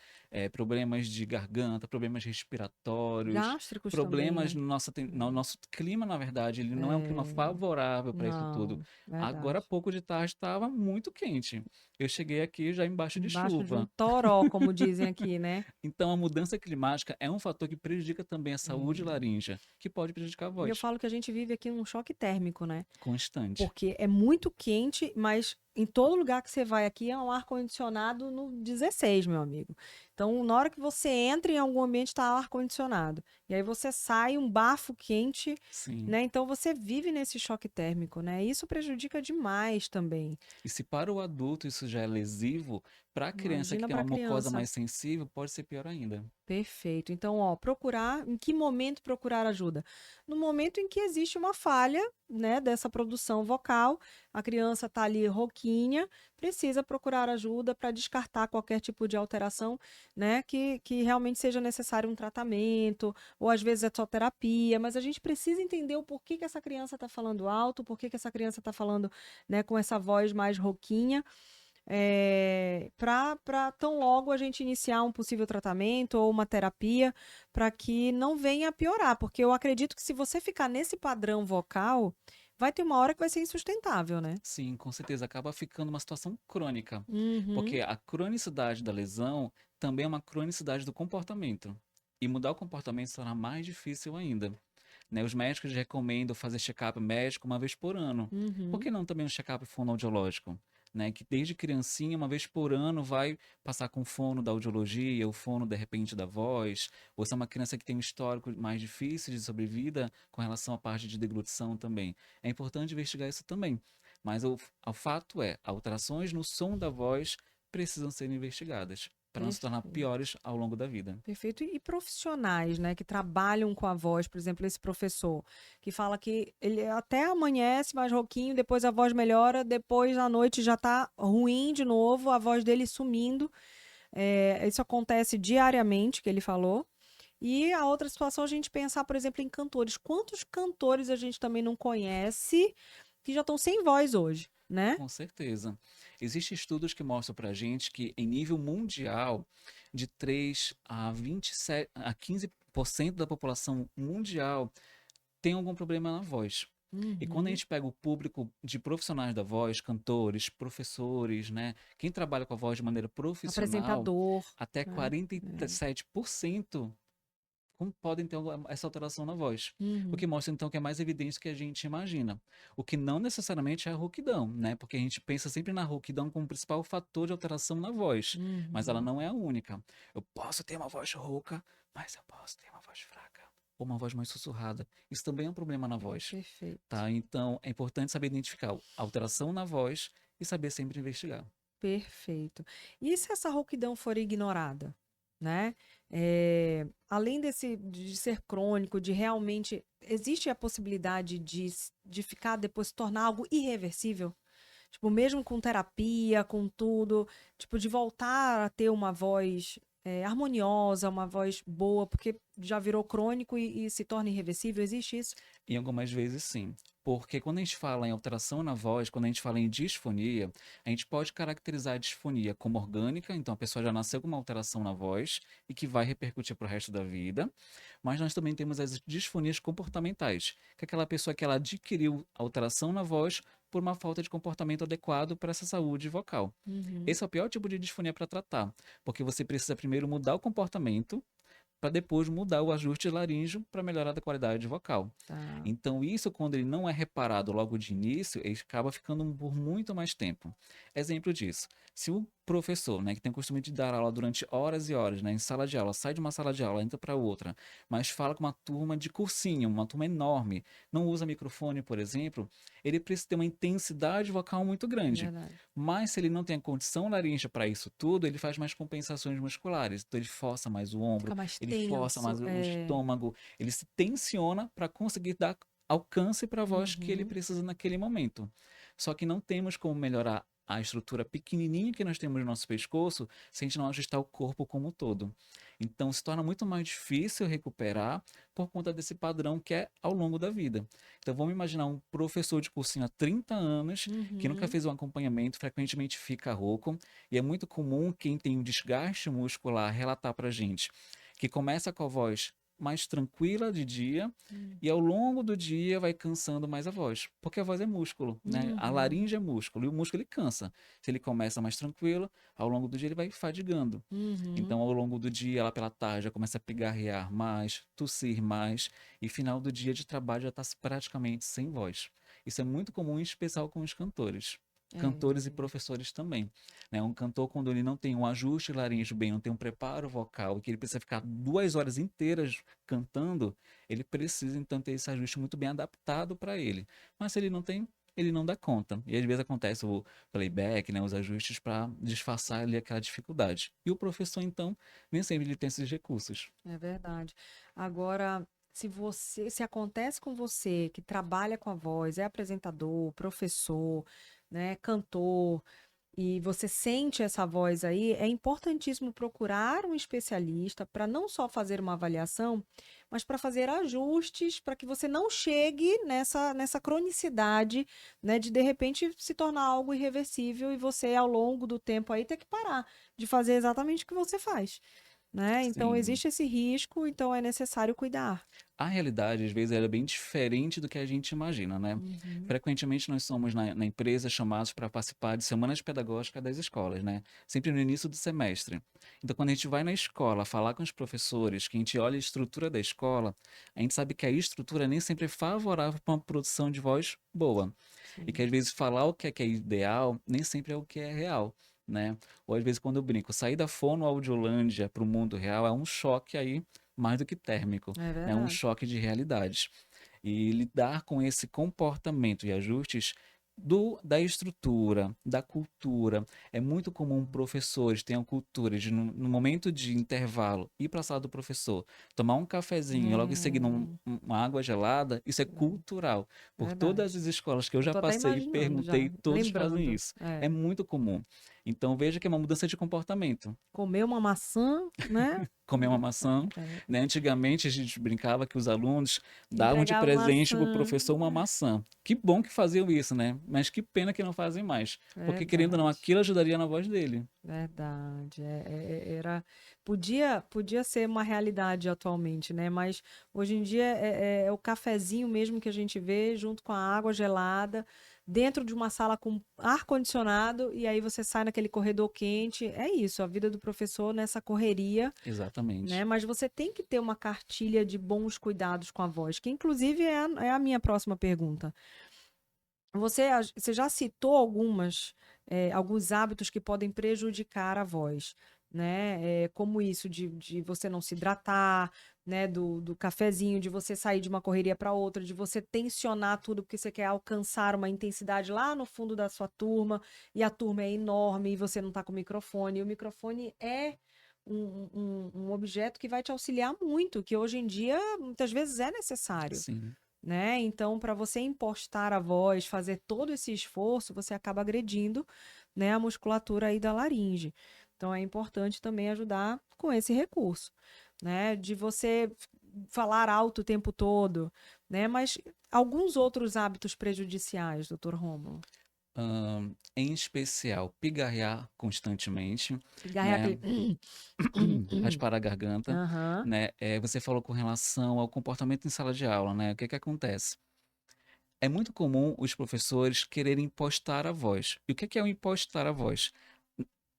Problemas de garganta, problemas respiratórios,
Gástricos também,
problemas
né?
no nosso clima, na verdade, ele não é um clima
É,
favorável para isso tudo.
não,
Agora, há
verdade.
pouco de tarde, estava muito quente. Eu cheguei aqui já embaixo de
Embaixo de um
chuva.
toró, como dizem aqui, né?
Então, a mudança climática é um fator que prejudica também a saúde
É.
laríngea, que pode prejudicar a
E eu
voz.
falo que a gente vive aqui num choque térmico, né?
Constante.
Porque é muito quente, mas em todo lugar que você vai aqui é um ar-condicionado no 16, meu amigo. Então, na hora que você entra em algum ambiente, está ar-condicionado. E aí você sai um bafo quente,
Sim.
né? Então você vive nesse choque térmico, né? Isso prejudica demais também.
E se para o adulto isso já é lesivo, para a criança que
Imagina
tem
para
uma
a
mucosa
criança.
mais sensível, pode ser pior ainda.
Perfeito. Então, ó, procurar, em que momento procurar ajuda? No momento em que existe uma falha, né, dessa produção vocal, a criança está ali rouquinha, precisa procurar ajuda para descartar qualquer tipo de alteração, né, que realmente seja necessário um tratamento, ou às vezes é só terapia, mas a gente precisa entender o porquê que essa criança está falando alto, porquê que essa criança está falando, né, com essa voz mais rouquinha para tão logo a gente iniciar um possível tratamento ou uma terapia para que não venha a piorar, porque eu acredito que se você ficar nesse padrão vocal, vai ter uma hora que vai ser insustentável, né?
Sim, com certeza, acaba ficando uma situação crônica,
Uhum,
porque a cronicidade da lesão também é uma cronicidade do comportamento. E mudar o comportamento se torna mais difícil ainda. Né? Os médicos recomendam fazer check-up médico uma vez por ano. Por
uhum.
que não também um check-up fonoaudiológico? Né? Que desde criancinha, uma vez por ano, vai passar com o fono da audiologia, o fono, de repente, da voz. Ou se é uma criança que tem um histórico mais difícil de sobrevida com relação à parte de deglutição também. É importante investigar isso também. Mas o fato é, alterações no som da voz precisam ser investigadas para não se tornar
Perfeito.
piores ao longo da vida.
Perfeito. E profissionais, né, que trabalham com a voz, por exemplo, esse professor, que fala que ele até amanhece mais rouquinho, depois a voz melhora, depois à noite já tá ruim de novo, a voz dele sumindo. Isso acontece diariamente, que ele falou. E a outra situação, a gente pensar, por exemplo, em cantores. Quantos cantores a gente também não conhece que já estão sem voz hoje? né?
Com certeza. Existem estudos que mostram para a gente que, em nível mundial, de 3 a 27, a 15% da população mundial tem algum problema na voz. E quando a
Uhum.
gente pega o público de profissionais da voz, cantores, professores, né, quem trabalha com a voz de maneira profissional,
Apresentador,
até
né?
quarenta e
É.
sete por cento como podem ter essa alteração na voz. O
Uhum.
que mostra, então, que é mais evidente do que a gente imagina. O que não necessariamente é a rouquidão, né? Porque a gente pensa sempre na rouquidão como principal fator de alteração na voz. Mas ela
Uhum.
não é a única. Eu posso ter uma voz rouca, mas eu posso ter uma voz fraca. Ou uma voz mais sussurrada. Isso também é um problema na voz,
Perfeito.
tá? Então, é importante saber identificar a alteração na voz e saber sempre investigar.
Perfeito. E se essa rouquidão for ignorada, né? Além de ser crônico, de realmente, existe a possibilidade de ficar depois se tornar algo irreversível? Tipo, mesmo com terapia, com tudo, tipo, de voltar a ter uma voz harmoniosa, uma voz boa, porque já virou crônico e se torna irreversível, existe isso?
Em algumas vezes, sim. Porque quando a gente fala em alteração na voz, quando a gente fala em disfonia, a gente pode caracterizar a disfonia como orgânica, então a pessoa já nasceu com uma alteração na voz e que vai repercutir para o resto da vida. Mas nós também temos as disfonias comportamentais, que é aquela pessoa que ela adquiriu alteração na voz por uma falta de comportamento adequado para essa saúde vocal.
Uhum.
Esse é o pior tipo de disfonia para tratar, porque você precisa primeiro mudar o comportamento para depois mudar o ajuste laríngeo para melhorar a qualidade vocal.
Tá.
Então, isso, quando ele não é reparado logo de início, ele acaba ficando por muito mais tempo. Exemplo disso: se o professor, né, que tem o costume de dar aula durante horas e horas, né, em sala de aula, sai de uma sala de aula, entra para outra, mas fala com uma turma de cursinho, uma turma enorme, não usa microfone, por exemplo, ele precisa ter uma intensidade vocal muito grande.
Verdade.
Mas se ele não tem a condição laríngea para isso tudo, ele faz mais compensações musculares. Então ele força mais o ombro,
Fica mais
ele força
tenso.
mais o estômago, ele se tensiona para conseguir dar alcance para a voz que ele
Uhum.
precisa naquele momento. Só que não temos como melhorar a estrutura pequenininha que nós temos no nosso pescoço se a gente não ajustar o corpo como um todo. Então se torna muito mais difícil recuperar por conta desse padrão que é ao longo da vida. Então vamos imaginar um professor de cursinho há 30 anos que nunca
Uhum.
fez um acompanhamento, frequentemente fica rouco, e é muito comum quem tem um desgaste muscular relatar para a gente que começa com a voz mais tranquila de dia e ao longo do dia vai cansando mais a voz, porque a voz é músculo, né? A
Uhum.
laringe é músculo e o músculo ele cansa. Se ele começa mais tranquilo, ao longo do dia ele vai fadigando.
Uhum.
Então, ao longo do dia, lá pela tarde, já começa a pigarrear mais, tossir mais, e final do dia de trabalho já está praticamente sem voz. Isso é muito comum, em especial com os cantores. Cantores e
É.
professores também. Né? Um cantor, quando ele não tem um ajuste laríngeo bem, não tem um preparo vocal, e que ele precisa ficar 2 horas inteiras cantando, ele precisa então ter esse ajuste muito bem adaptado para ele. Mas se ele não tem, ele não dá conta. E às vezes acontece o playback, né, os ajustes para disfarçar ali aquela dificuldade. E o professor, então, nem sempre ele tem esses recursos.
É verdade. Agora, se acontece com você que trabalha com a voz, é apresentador, professor, né, cantor, e você sente essa voz aí, é importantíssimo procurar um especialista para não só fazer uma avaliação, mas para fazer ajustes para que você não chegue nessa cronicidade, né, de repente se tornar algo irreversível e você, ao longo do tempo aí, ter que parar de fazer exatamente o que você faz, né? Então
Sim.
existe esse risco, então é necessário cuidar.
A realidade, às vezes, ela é bem diferente do que a gente imagina, né?
Uhum.
Frequentemente, nós somos na empresa chamados para participar de semanas pedagógicas das escolas, né? Sempre no início do semestre. Então, quando a gente vai na escola falar com os professores, que a gente olha a estrutura da escola, a gente sabe que a estrutura nem sempre é favorável para uma produção de voz boa. E que,
Sim.
às vezes, falar o que é ideal nem sempre é o que é real. Né? Ou às vezes quando eu brinco, sair da fonoaudiolândia para o mundo real é um choque aí mais do que térmico,
É
né? Um
verdade.
choque de realidades. E lidar com esse comportamento e ajustes da estrutura, da cultura. É muito comum professores tenham cultura de, no momento de intervalo, ir para a sala do professor, tomar um cafezinho e logo em seguida
É
uma água gelada. Isso é cultural. Por todas
verdade.
as escolas que eu
Eu
já
tô até
passei e
imaginando já,
perguntei, todos fazem
lembrando.
isso.
É.
É muito comum. Então veja que é uma mudança de comportamento.
Comer uma maçã, né?
Comer uma maçã,
É.
né? Antigamente a gente brincava que os alunos davam de
Entregava
presente para o
maçã.
professor uma maçã. Que bom que faziam isso, né? Mas que pena que não fazem mais. Porque querendo ou não,
Verdade.
aquilo ajudaria na voz dele.
Verdade, era podia ser uma realidade atualmente, né? Mas hoje em dia é o cafezinho mesmo que a gente vê junto com a água gelada, dentro de uma sala com ar-condicionado, e aí você sai naquele corredor quente. É isso, a vida do professor nessa correria, né?
Exatamente.
Mas você tem que ter uma cartilha de bons cuidados com a voz, que inclusive é a minha próxima pergunta. Você já citou alguns hábitos que podem prejudicar a voz, né? Como isso de você não se hidratar, né? Do cafezinho, de você sair de uma correria para outra, de você tensionar tudo porque você quer alcançar uma intensidade lá no fundo da sua turma, e a turma é enorme e você não está com o microfone. E o microfone é um objeto que vai te auxiliar muito, que hoje em dia muitas vezes é necessário,
Sim.
né? Então, para você impostar a voz, fazer todo esse esforço, você acaba agredindo, né, a musculatura aí da laringe. Então, é importante também ajudar com esse recurso, né? De você falar alto o tempo todo, né? Mas alguns outros hábitos prejudiciais, doutor Rômulo.
Em especial, pigarrear constantemente,
Cigarro é
né?
aquele.
Raspar a garganta,
Aham.
né? Você falou com relação ao comportamento em sala de aula, né? O que que acontece? É muito comum os professores quererem impostar a voz. E o que é o impostar a voz?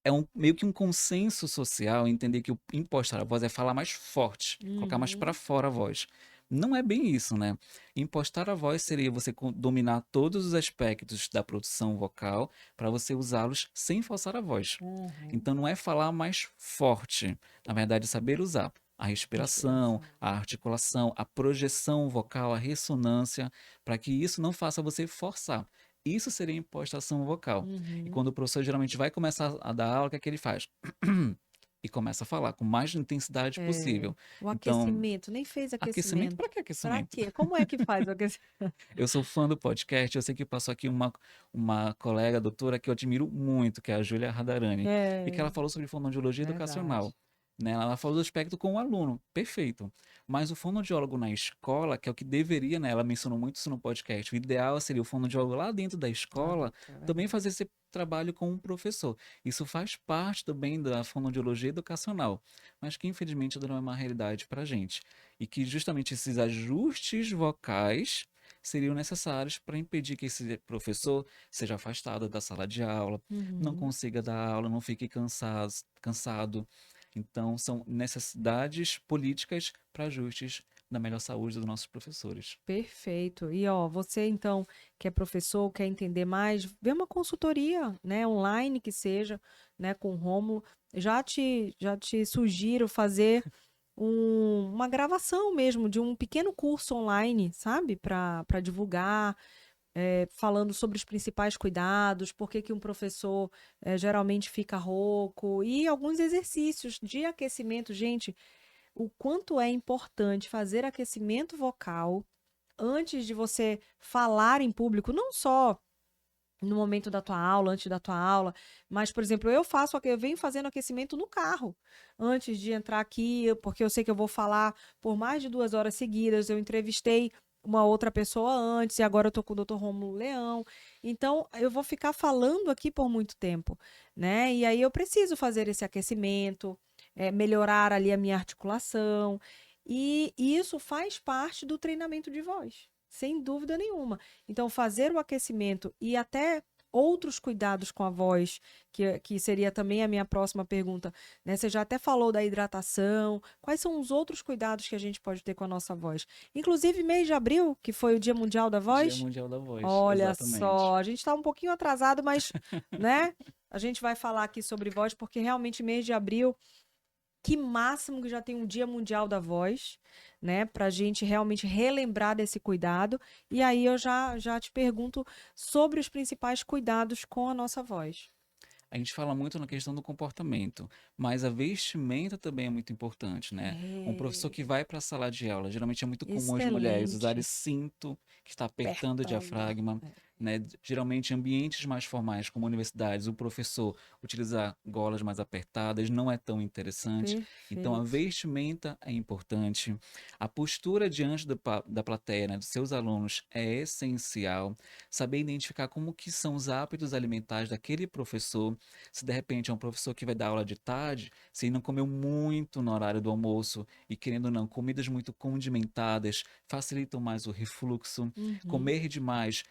É meio que um consenso social entender que o impostar a voz é falar mais forte, colocar mais para
Uhum.
fora a voz. Não é bem isso, né? Impostar a voz seria você dominar todos os aspectos da produção vocal para você usá-los sem forçar a voz.
Uhum.
Então não é falar mais forte, na verdade, é saber usar a respiração,
Respiração.
a articulação, a projeção vocal, a ressonância, para que isso não faça você forçar. Isso seria impostação vocal. E
Uhum.
quando o professor geralmente vai começar a dar aula, o que é que ele faz? E começa a falar com mais intensidade
É,
possível.
o
Então,
aquecimento, nem fez
aquecimento,
aquecimento.
para que
Pra
aquecimento?
quê? Como é que faz o aquecimento?
Eu sou fã do podcast, eu sei que passou aqui uma colega doutora que eu admiro muito, que é a Júlia Radarani, e que
É,
ela falou sobre fonoaudiologia educacional.
verdade.
Né? Ela falou do aspecto com o aluno, perfeito. Mas o fonoaudiólogo na escola, que é o que deveria, né? Ela mencionou muito isso no podcast, o ideal seria o fonoaudiólogo lá dentro da
Lá
escola
dentro, é
também
verdade.
fazer esse trabalho com o professor. Isso faz parte também da fonoaudiologia educacional, mas que infelizmente ainda não é uma realidade para a gente. E que justamente esses ajustes vocais seriam necessários para impedir que esse professor seja afastado da sala de aula, não
Uhum.
consiga dar aula, não fique cansado. Então, são necessidades políticas para ajustes da melhor saúde dos nossos professores.
Perfeito. E ó, você então que é professor, quer entender mais, vê uma consultoria, né, online que seja, né, com o Rômulo. Já te sugiro fazer uma gravação mesmo de um pequeno curso online, sabe? Para divulgar, falando sobre os principais cuidados, por que que um professor geralmente fica rouco, e alguns exercícios de aquecimento. Gente, o quanto é importante fazer aquecimento vocal antes de você falar em público, não só no momento da tua aula, antes da tua aula, mas, por exemplo, eu venho fazendo aquecimento no carro, antes de entrar aqui, porque eu sei que eu vou falar por mais de 2 horas seguidas. Eu entrevistei uma outra pessoa antes e agora eu tô com o Dr. Rômulo Leão. Então, eu vou ficar falando aqui por muito tempo, né? E aí eu preciso fazer esse aquecimento, melhorar ali a minha articulação, e isso faz parte do treinamento de voz, sem dúvida nenhuma. Então, fazer o aquecimento e até outros cuidados com a voz, que seria também a minha próxima pergunta, né? Você já até falou da hidratação. Quais são os outros cuidados que a gente pode ter com a nossa voz? Inclusive, mês de abril, que foi o Dia Mundial da
Dia
Voz.
Mundial da Voz,
Olha
exatamente.
só, a gente está um pouquinho atrasado, mas, né? A gente vai falar aqui sobre voz, porque realmente mês de abril, que máximo que já tem um Dia Mundial da Voz, né? Para a gente realmente relembrar desse cuidado. E aí eu já te pergunto sobre os principais cuidados com a nossa voz.
A gente fala muito na questão do comportamento, mas a vestimenta também é muito importante, né? Um professor
É,
que vai para a sala de aula, geralmente é muito comum as mulheres usarem
excelente.
cinto, que está apertando o
Apertando.
diafragma, né? Geralmente, em ambientes mais formais, como universidades, o professor utilizar golas mais apertadas não é tão interessante. Então, a
Perfeito.
vestimenta é importante. A postura diante da plateia, né, dos seus alunos é essencial. Saber identificar como que são os hábitos alimentares daquele professor. Se de repente é um professor que vai dar aula de tarde, se ele não comeu muito no horário do almoço e querendo ou não, comidas muito condimentadas facilitam mais o refluxo.
Uhum,
Comer demais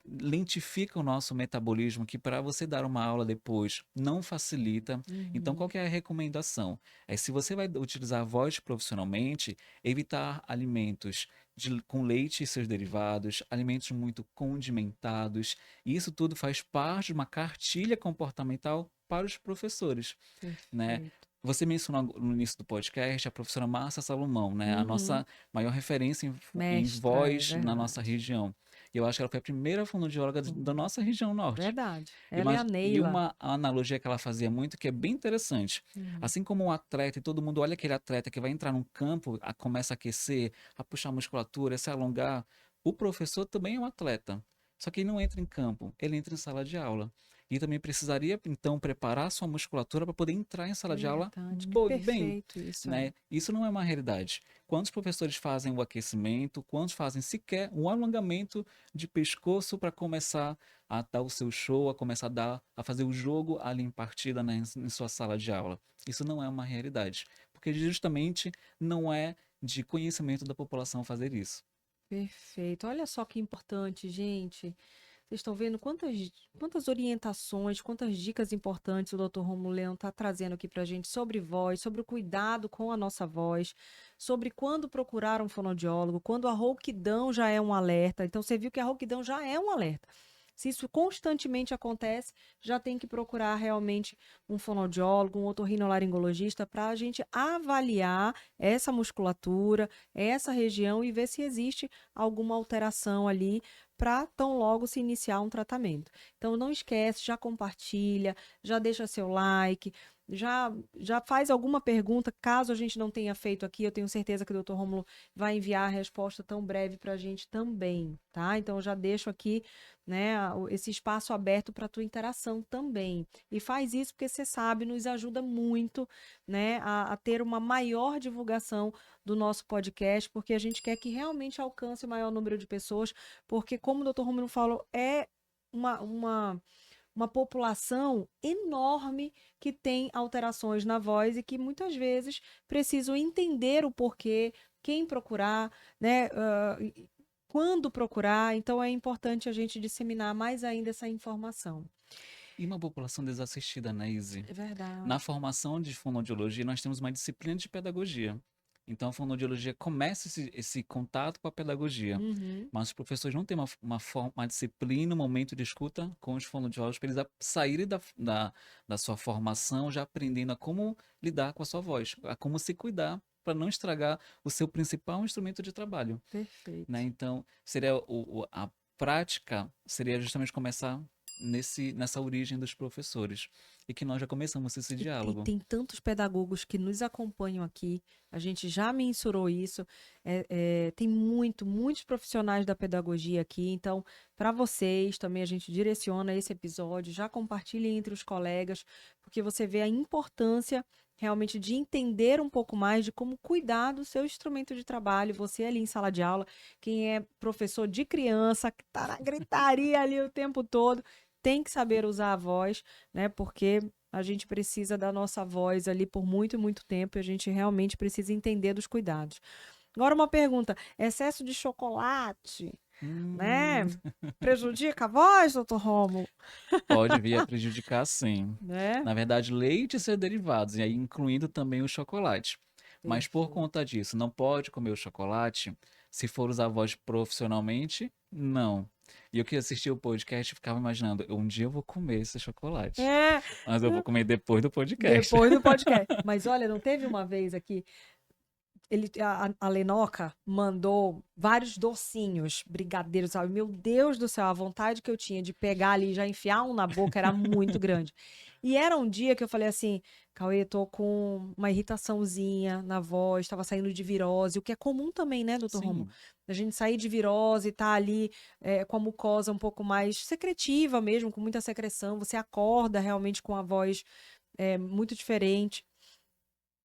lentifica o nosso metabolismo, que para você dar uma aula depois não facilita. Então, qual
uhum.
que é a recomendação? É se você vai utilizar a voz profissionalmente, evitar alimentos com leite e seus derivados, alimentos muito condimentados. Isso tudo faz parte de uma cartilha comportamental para os professores, né?
Perfeito.
Você mencionou no início do podcast a professora Márcia Salomão, né? A
Uhum.
nossa maior referência em
Mestra, é
voz na nossa
verdade.
região. E eu acho que ela foi a primeira fonoaudióloga da
Uhum.
nossa região norte.
Verdade.
E
Ela é
uma,
a
e
Neila.
uma analogia que ela fazia muito, que é bem interessante.
Uhum.
Assim como um atleta, e todo mundo olha aquele atleta que vai entrar num campo, começa a aquecer, a puxar a musculatura, a se alongar, o professor também é um atleta. Só que ele não entra em campo, ele entra em sala de aula. E também precisaria, então, preparar sua musculatura para poder entrar em sala de aula
Verdade. Que
bem,
perfeito isso é.
né? Isso não é uma realidade. Quantos professores fazem o aquecimento? Quantos fazem sequer um alongamento de pescoço para começar a dar o seu show, a começar a fazer o jogo ali em partida, né, em sua sala de aula? Isso não é uma realidade, porque justamente não é de conhecimento da população fazer isso.
Perfeito. Olha só que importante, gente. Vocês estão vendo quantas orientações, quantas dicas importantes o Dr. Romulo Leão está trazendo aqui para a gente sobre voz, sobre o cuidado com a nossa voz, sobre quando procurar um fonoaudiólogo, quando a rouquidão já é um alerta. Então, você viu que a rouquidão já é um alerta. Se isso constantemente acontece, já tem que procurar realmente um fonoaudiólogo, um otorrinolaringologista, para a gente avaliar essa musculatura, essa região e ver se existe alguma alteração ali para tão logo se iniciar um tratamento. Então não esquece, já compartilha, já deixa seu like, já faz alguma pergunta, caso a gente não tenha feito aqui, eu tenho certeza que o Dr. Rômulo vai enviar a resposta tão breve para a gente também, tá? Então eu já deixo aqui, né, esse espaço aberto para a tua interação também. E faz isso porque você sabe, nos ajuda muito, né, a ter uma maior divulgação do nosso podcast, porque a gente quer que realmente alcance o maior número de pessoas, porque, como o Dr. Romero falou, é uma, uma, uma população enorme que tem alterações na voz e que muitas vezes precisam entender o porquê, quem procurar, né? Quando procurar, então é importante a gente disseminar mais ainda essa informação.
E uma população desassistida, né, Izzy?
É
Na
verdade.
formação de fonoaudiologia, nós temos uma disciplina de pedagogia. Então, a fonoaudiologia começa esse contato com a pedagogia.
Uhum,
Mas os professores não têm uma disciplina, um momento de escuta com os fonoaudiólogos para eles saírem da sua formação já aprendendo a como lidar com a sua voz, a como se cuidar para não estragar o seu principal instrumento de trabalho, né?
perfeito.
Então, seria a prática seria justamente começar nessa origem dos professores e que nós já começamos esse
E
diálogo.
tem tantos pedagogos que nos acompanham aqui, a gente já mensurou isso, tem muitos profissionais da pedagogia aqui, então, para vocês também a gente direciona esse episódio, já compartilhe entre os colegas, porque você vê a importância realmente de entender um pouco mais de como cuidar do seu instrumento de trabalho, você ali em sala de aula, quem é professor de criança, que está na gritaria ali o tempo todo, tem que saber usar a voz, né? Porque a gente precisa da nossa voz ali por muito, muito tempo e a gente realmente precisa entender dos cuidados. Agora uma pergunta: excesso de chocolate, né?
Hum,
Prejudica a voz, doutor Rômulo?
pode vir a prejudicar, sim.
Né?
Na verdade, leite e seus derivados, e aí incluindo também o chocolate. Mas por
Perfeito.
conta disso, não pode comer o chocolate. Se for usar a voz profissionalmente, não. E eu que assisti o podcast ficava imaginando, um dia eu vou comer esse chocolate.
É,
Mas eu vou comer depois do podcast.
depois do podcast. Mas olha, não teve uma vez aqui a Lenoca mandou vários docinhos, brigadeiros, sabe? Meu Deus do céu, a vontade que eu tinha de pegar ali e já enfiar um na boca era muito grande. E era um dia que eu falei assim, Cauê, tô com uma irritaçãozinha na voz, tava saindo de virose, o que é comum também, né, doutor Romo?
Sim,
A gente sair de virose, tá ali com a mucosa um pouco mais secretiva mesmo, com muita secreção, você acorda realmente com a voz muito diferente.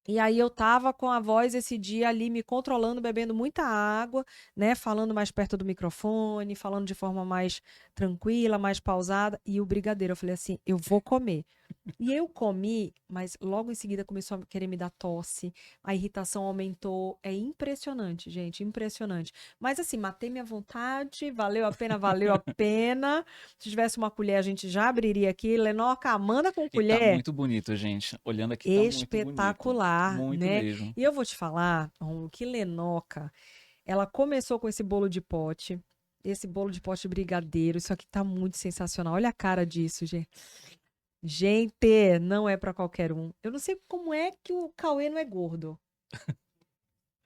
E aí eu tava com a voz esse dia ali me controlando, bebendo muita água, né, falando mais perto do microfone, falando de forma mais tranquila, mais pausada, e o brigadeiro, eu falei assim, eu vou comer. E eu comi, mas logo em seguida começou a querer me dar tosse, a irritação aumentou, é impressionante, gente, impressionante. Mas assim, matei minha vontade, valeu a pena, valeu a pena. Se tivesse uma colher, a gente já abriria aqui. Lenoca, Amanda com
e tá
colher.
muito bonito, gente. Olhando aqui, tá muito bonito.
Espetacular,
Muito
né?
mesmo.
E eu vou te falar, Rômulo, que Lenoca, ela começou com esse bolo de pote, esse bolo de pote brigadeiro, isso aqui tá muito sensacional. Olha a cara disso, gente. Gente, não é pra qualquer um. Eu não sei como é que o Cauê não é gordo.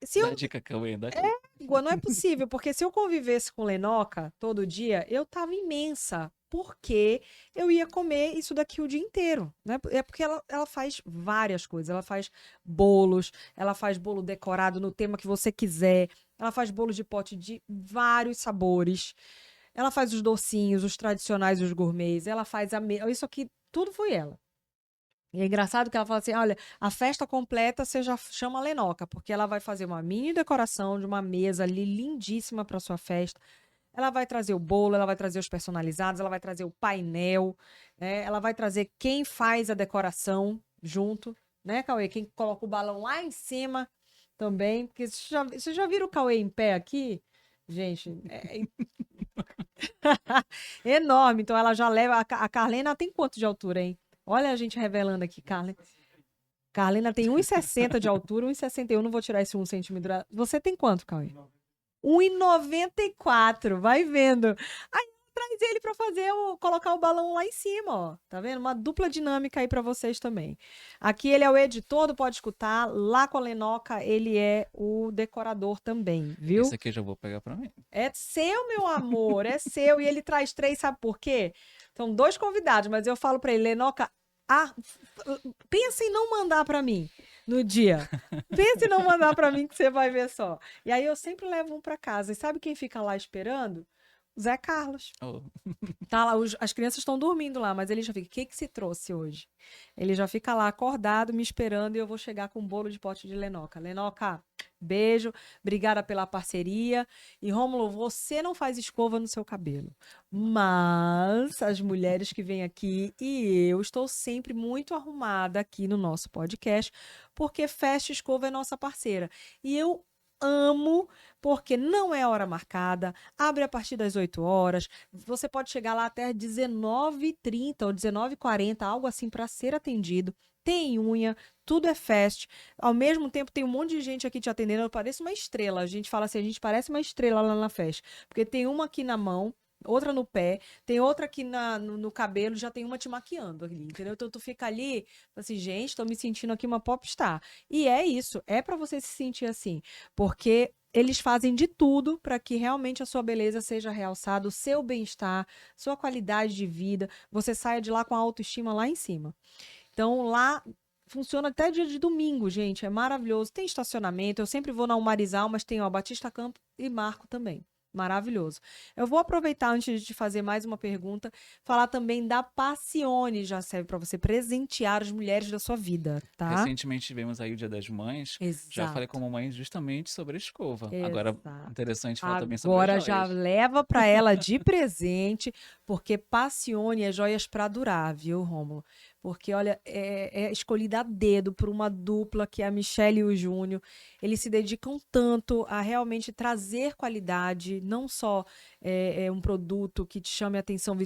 Se
Dá
eu,
a dica, Cauê, dá a dica.
não é possível, porque se eu convivesse com Lenoca todo dia, eu tava imensa, porque eu ia comer isso daqui o dia inteiro, né? É porque ela faz várias coisas, ela faz bolos, ela faz bolo decorado no tema que você quiser, ela faz bolo de pote de vários sabores, ela faz os docinhos, os tradicionais, os gourmets, ela faz isso aqui, tudo foi ela. E é engraçado que ela fala assim: olha, a festa completa você já chama a Lenoca, porque ela vai fazer uma mini decoração de uma mesa ali lindíssima para sua festa. Ela vai trazer o bolo, ela vai trazer os personalizados, ela vai trazer o painel, né? Ela vai trazer quem faz a decoração junto, né, Cauê? Quem coloca o balão lá em cima também. Porque vocês já viram o Cauê em pé aqui? Gente, enorme. Então ela já leva. A Carlena tem quanto de altura, hein? Olha a gente revelando aqui, Carlena. Carlina tem 1,60 de altura, 1,61. Não vou tirar esse 1 centímetro. Você tem quanto, Cauê? 1,94. Vai vendo. Aí traz ele para colocar o balão lá em cima, ó. Tá vendo? Uma dupla dinâmica aí para vocês também. Aqui ele é o editor do Pode Escutar. Lá com a Lenoca, ele é o decorador também,
Esse
viu?
aqui eu já vou pegar pra mim.
É seu, meu amor, é seu. E ele traz 3, sabe por quê? São 2 convidados, mas eu falo para ele, Lenoca, ah, pensa em não mandar para mim no dia. Pensa em não mandar para mim que você vai ver só. E aí eu sempre levo um para casa. E sabe quem fica lá esperando? O Zé Carlos.
Oh,
Tá lá, as crianças estão dormindo lá, mas ele já fica, o que que se trouxe hoje? Ele já fica lá acordado, me esperando, e eu vou chegar com um bolo de pote de Lenoca. Lenoca, beijo, obrigada pela parceria. E Rômulo, você não faz escova no seu cabelo, mas as mulheres que vêm aqui e eu estou sempre muito arrumada aqui no nosso podcast, porque Festa Escova é nossa parceira. E eu amo, porque não é hora marcada, abre a partir das 8 horas, você pode chegar lá até 19h30 ou 19h40, algo assim, para ser atendido. Tem unha, tudo é fast. Ao mesmo tempo, tem um monte de gente aqui te atendendo. Eu pareço uma estrela. A gente fala assim, a gente parece uma estrela lá na festa. Porque tem uma aqui na mão, outra no pé, tem outra aqui no cabelo, já tem uma te maquiando ali, entendeu? Então tu fica ali, assim, gente, tô me sentindo aqui uma popstar. E é isso, é para você se sentir assim, porque eles fazem de tudo para que realmente a sua beleza seja realçada, o seu bem-estar, sua qualidade de vida, você saia de lá com a autoestima lá em cima. Então lá funciona até dia de domingo, gente, é maravilhoso. Tem estacionamento, eu sempre vou na Umarizal, mas tem ó, Batista Campo e Marco também. Maravilhoso. Eu vou aproveitar antes de te fazer mais uma pergunta, falar também da Passione, já serve para você presentear as mulheres da sua vida, tá?
recentemente tivemos aí o Dia das Mães. Já falei com
Exato.
a mamãe justamente sobre a escova. Agora,
Exato.
interessante falar também sobre as
Agora já
joias.
leva para ela de presente, porque Passione é joias para durar, viu, Rômulo? Porque, olha, é escolhida a dedo por uma dupla que é a Michelle e o Júnior. Eles se dedicam tanto a realmente trazer qualidade, não só um produto que te chame a atenção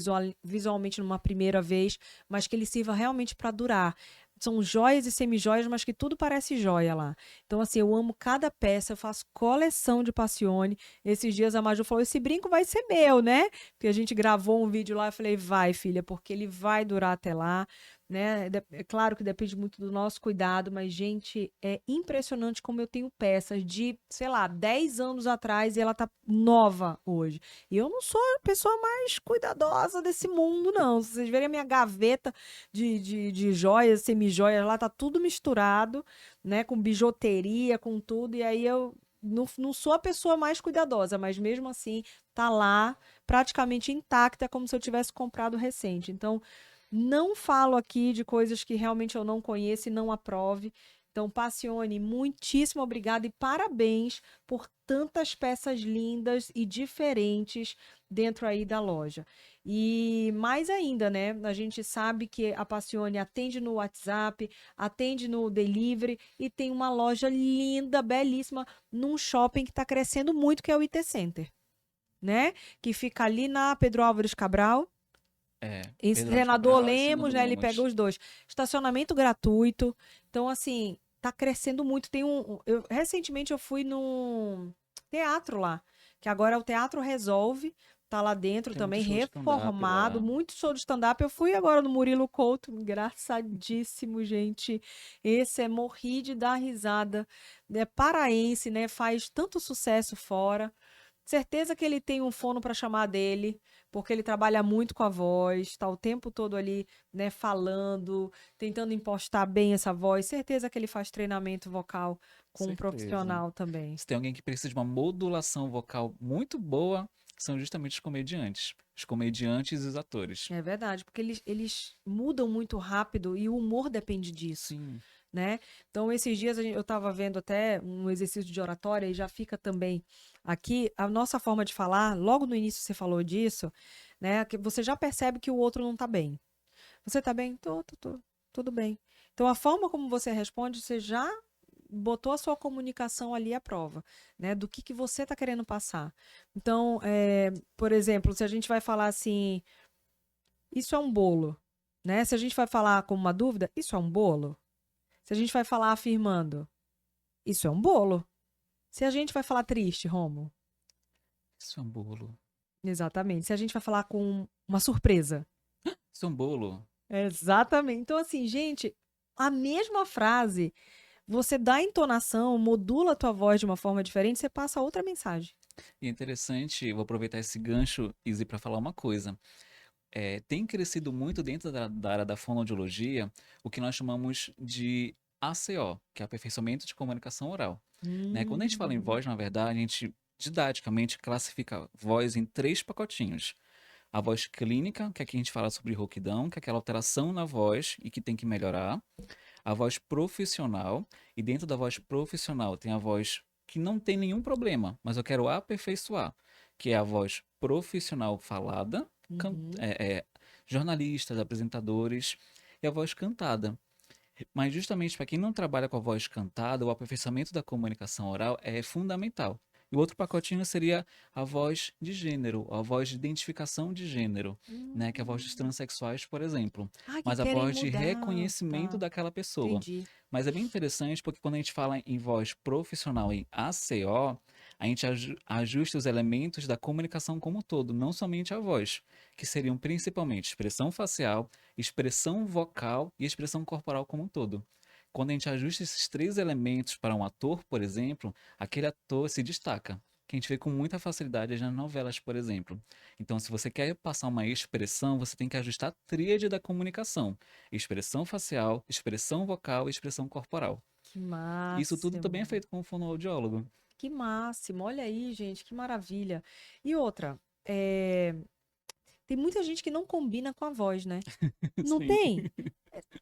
visualmente numa primeira vez, mas que ele sirva realmente para durar. São joias e semijoias, mas que tudo parece joia lá. Então, assim, eu amo cada peça, eu faço coleção de Passione. Esses dias a Maju falou: esse brinco vai ser meu, né? Porque a gente gravou um vídeo lá, eu falei: vai, filha, porque ele vai durar até lá. né? É claro que depende muito do nosso cuidado, mas, gente, é impressionante como eu tenho peças de, sei lá, 10 anos atrás e ela tá nova hoje. E eu não sou a pessoa mais cuidadosa desse mundo, não. Se vocês verem a minha gaveta de joias, semi-joias, lá tá tudo misturado, né? Com bijuteria, com tudo. E aí eu não sou a pessoa mais cuidadosa, mas mesmo assim tá lá praticamente intacta, como se eu tivesse comprado recente. Então, não falo aqui de coisas que realmente eu não conheço e não aprove. Então, Passione, muitíssimo obrigada e parabéns por tantas peças lindas e diferentes dentro aí da loja. E mais ainda, né? A gente sabe que a Passione atende no WhatsApp, atende no delivery e tem uma loja linda, belíssima, num shopping que está crescendo muito, que é o IT Center, né? Que fica ali na Pedro Álvares Cabral. Em
Pedro Álvares
Senador
Cabral e
Lemos,
Senador
né? Ele pega
Lemos.
os dois. Estacionamento gratuito. Então, assim, tá crescendo muito. Recentemente eu fui num teatro lá, que agora é o Teatro Resolve. Tá lá dentro
Tem muito
também,
show de stand-up
reformado,
lá.
muito show de stand-up. Eu fui agora no Murilo Couto, engraçadíssimo, gente. Esse é morri de dar risada. É paraense, né? Faz tanto sucesso fora. Certeza que ele tem um fono para chamar dele, porque ele trabalha muito com a voz, está o tempo todo ali, né, falando, tentando impostar bem essa voz. Certeza que ele faz treinamento vocal com um
Certeza.
profissional também.
Se tem alguém que precisa de uma modulação vocal muito boa, são justamente os comediantes. Os comediantes e os atores.
É verdade, porque eles mudam muito rápido e o humor depende disso,
Sim,
né? Então, esses dias eu estava vendo até um exercício de oratória e já fica também aqui a nossa forma de falar. Logo no início você falou disso, né? Que você já percebe que o outro não tá bem. Você tá bem? Tô, tudo bem. Então, a forma como você responde, você já botou a sua comunicação ali à prova, né? Do que você tá querendo passar. Então, por exemplo, se a gente vai falar assim, isso é um bolo, né? Se a gente vai falar com uma dúvida, isso é um bolo. Se a gente vai falar afirmando, isso é um bolo. Se a gente vai falar triste, Romo,
isso é um bolo.
exatamente. Se a gente vai falar com uma surpresa,
Isso é um bolo.
exatamente. Então, assim, gente, a mesma frase, você dá a entonação, modula a tua voz de uma forma diferente, você passa outra mensagem.
E é interessante, vou aproveitar esse gancho, Izzy, para falar uma coisa. Tem crescido muito dentro da área da fonoaudiologia o que nós chamamos de ACO, que é aperfeiçoamento de comunicação oral. Né? Quando a gente fala em
Uhum.
voz, na verdade, a gente didaticamente classifica voz em três pacotinhos. A voz clínica, que aqui a gente fala sobre rouquidão, que é aquela alteração na voz e que tem que melhorar. A voz profissional, e dentro da voz profissional tem a voz que não tem nenhum problema, mas eu quero aperfeiçoar, que é a voz profissional falada,
Uhum.
jornalistas, apresentadores, e a voz cantada. Mas justamente para quem não trabalha com a voz cantada, o aperfeiçoamento da comunicação oral é fundamental. E o outro pacotinho seria a voz de gênero, a voz de identificação de gênero, né, que é a voz dos
Hum.
transexuais, por exemplo,
Ah, que
mas a
querem
voz de
mudar.
reconhecimento
Tá,
daquela pessoa.
entendi.
Mas é bem interessante porque quando a gente fala em voz profissional em ACO, a gente ajusta os elementos da comunicação como um todo, não somente a voz, que seriam principalmente expressão facial, expressão vocal e expressão corporal como um todo. Quando a gente ajusta esses três elementos para um ator, por exemplo, aquele ator se destaca, que a gente vê com muita facilidade nas novelas, por exemplo. Então, se você quer passar uma expressão, você tem que ajustar a tríade da comunicação: expressão facial, expressão vocal e expressão corporal.
Que
Isso tudo também é
máximo.
feito com o fonoaudiólogo.
Que máximo. Olha aí, gente, que maravilha. E outra, é, tem muita gente que não combina com a voz, né? Não
Sim.
tem?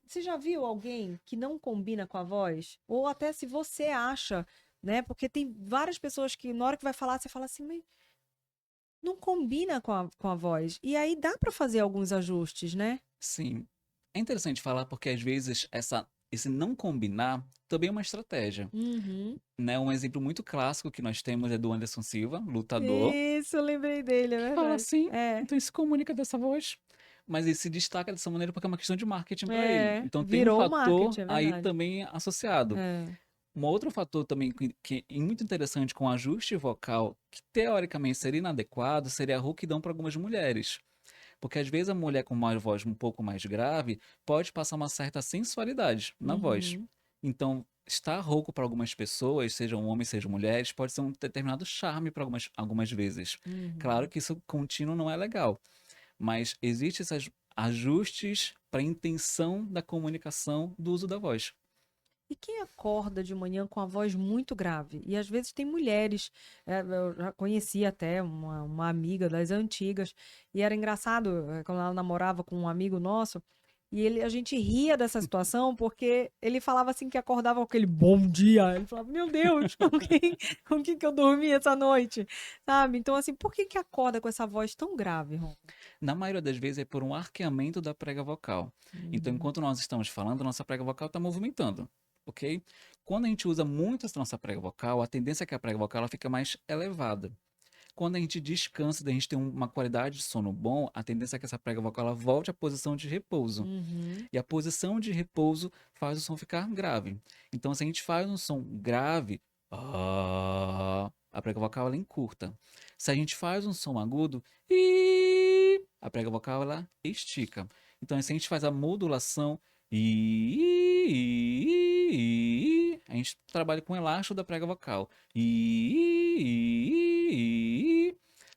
Você já viu alguém que não combina com a voz? Ou até se você acha, né? Porque tem várias pessoas que na hora que vai falar, você fala assim, mas não combina com a voz. E aí dá pra fazer alguns ajustes, né?
Sim. É interessante falar porque às vezes esse não combinar também é uma estratégia.
Uhum.
Né? Um exemplo muito clássico que nós temos é do Anderson Silva, lutador,
Isso, eu lembrei dele, é
que fala
verdade.
assim,
É,
então ele se comunica dessa voz. Mas ele se destaca dessa maneira porque é uma questão de marketing para ele. Então tem um
virou o
fator
marketing, é
aí
verdade.
também associado.
É.
Um outro fator também que é muito interessante com ajuste vocal, que teoricamente seria inadequado, seria a rouquidão para algumas mulheres. Porque às vezes a mulher com uma voz um pouco mais grave pode passar uma certa sensualidade na voz.
Uhum.
Então, estar rouco para algumas pessoas, sejam homens, sejam mulheres, pode ser um determinado charme para algumas vezes. Claro
Uhum.
que isso contínuo não é legal, mas existem esses ajustes para a intenção da comunicação do uso da voz.
E quem acorda de manhã com a voz muito grave? E às vezes tem mulheres, eu já conheci até uma amiga das antigas, e era engraçado, quando ela namorava com um amigo nosso, e a gente ria dessa situação porque ele falava assim que acordava com aquele bom dia. Ele falava, meu Deus, com quem que eu dormi essa noite? Sabe? Então, assim, por que que acorda com essa voz tão grave, Rom?
Na maioria das vezes é por um arqueamento da prega vocal. Então,
Uhum.
enquanto nós estamos falando, nossa prega vocal está movimentando, ok? Quando a gente usa muito essa nossa prega vocal, a tendência é que a prega vocal ela fica mais elevada. Quando a gente descansa, a gente tem uma qualidade de sono bom, a tendência é que essa prega vocal ela volte à posição de repouso.
Uhum.
E a posição de repouso faz o som ficar grave. Então, se a gente faz um som grave, a prega vocal ela encurta. Se a gente faz um som agudo, a prega vocal ela estica. Então, se a gente faz a modulação, a gente trabalha com o elástico da prega vocal.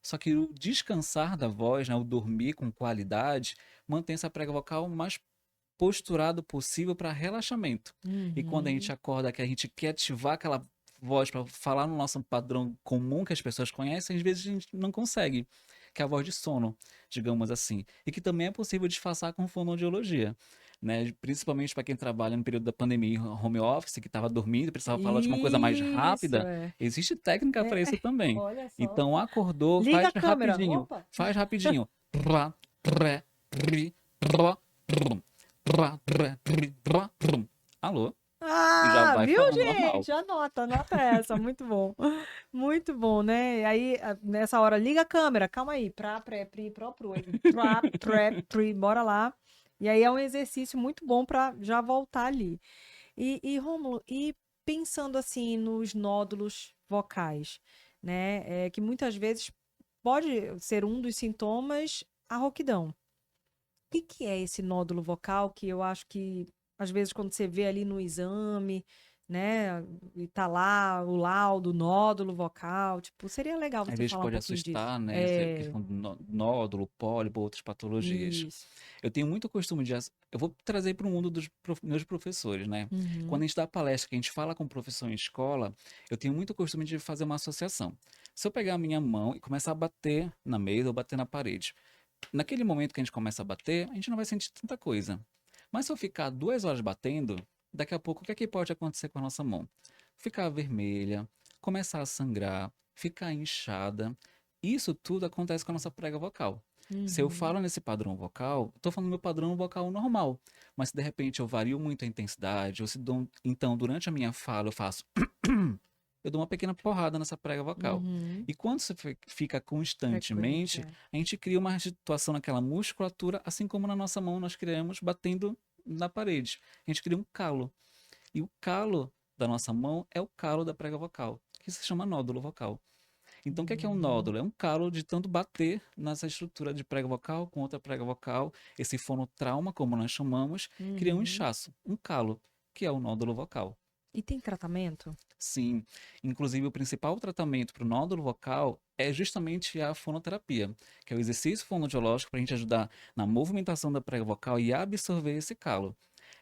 Só que o descansar da voz, né, o dormir com qualidade, mantém essa prega vocal mais posturado possível para relaxamento. E quando a gente
Uhum.
acorda que a gente quer ativar aquela voz para falar no nosso padrão comum que as pessoas conhecem, às vezes a gente não consegue, que é a voz de sono, digamos assim. E que também é possível disfarçar com fonoaudiologia. Né? Principalmente para quem trabalha no período da pandemia em home office, que estava dormindo, precisava falar de uma coisa mais
Isso,
rápida,
é.
existe técnica para isso também.
Olha só.
Então acordou,
Liga
faz
a câmera.
rapidinho,
Opa!
faz rapidinho. Trá, tré, tri, tró, trum. Trá, tré, tri, trá, trum. Alô? E já
Ah,
vai
viu,
falando normal.
gente? Anota essa. Muito bom. Muito bom, né? E aí, nessa hora, liga a câmera. Calma aí. Pra, pré, pri, pró, pro. Aí, Pra, pré, pri. Bora lá. E aí é um exercício muito bom para já voltar ali. Rômulo, e pensando assim nos nódulos vocais, né? Que muitas vezes pode ser um dos sintomas a rouquidão. O que que é esse nódulo vocal que eu acho que, às vezes, quando você vê ali no exame, né, e tá lá o laudo, nódulo vocal, tipo, seria legal
Às
você
vezes
falar um
pode
pouquinho disso.
assustar, né? Essa
É,
questão do nódulo, pólipo, outras patologias.
isso.
Eu tenho muito costume de. Eu vou trazer para o mundo dos meus professores, né? Quando
Uhum.
a gente dá palestra, que a gente fala com o professor em escola, eu tenho muito costume de fazer uma associação. Se eu pegar a minha mão e começar a bater na mesa ou bater na parede, naquele momento que a gente começa a bater, a gente não vai sentir tanta coisa. Mas se eu ficar 2 horas batendo, daqui a pouco o que é que pode acontecer com a nossa mão? Ficar vermelha, começar a sangrar, ficar inchada. Isso tudo acontece com a nossa prega vocal. Se eu
Uhum.
falo nesse padrão vocal, estou falando meu padrão vocal normal. Mas se de repente eu vario muito a intensidade, ou se então durante a minha fala eu faço eu dou uma pequena porrada nessa prega vocal.
Uhum.
E quando você fica
Frequente,
constantemente,
é.
a gente cria uma situação naquela musculatura, assim como na nossa mão nós criamos batendo na parede. A gente cria um calo. E o calo da nossa mão é o calo da prega vocal, que se chama nódulo vocal. Então, o que é um
Uhum.
nódulo? É um calo de tanto bater nessa estrutura de prega vocal com outra prega vocal, esse fonotrauma, como nós chamamos, cria um
Uhum.
inchaço, um calo, que é o nódulo vocal.
E tem tratamento?
Sim, inclusive o principal tratamento para o nódulo vocal é justamente a fonoterapia, que é o exercício fonoaudiológico para a gente ajudar na movimentação da prega vocal e absorver esse calo.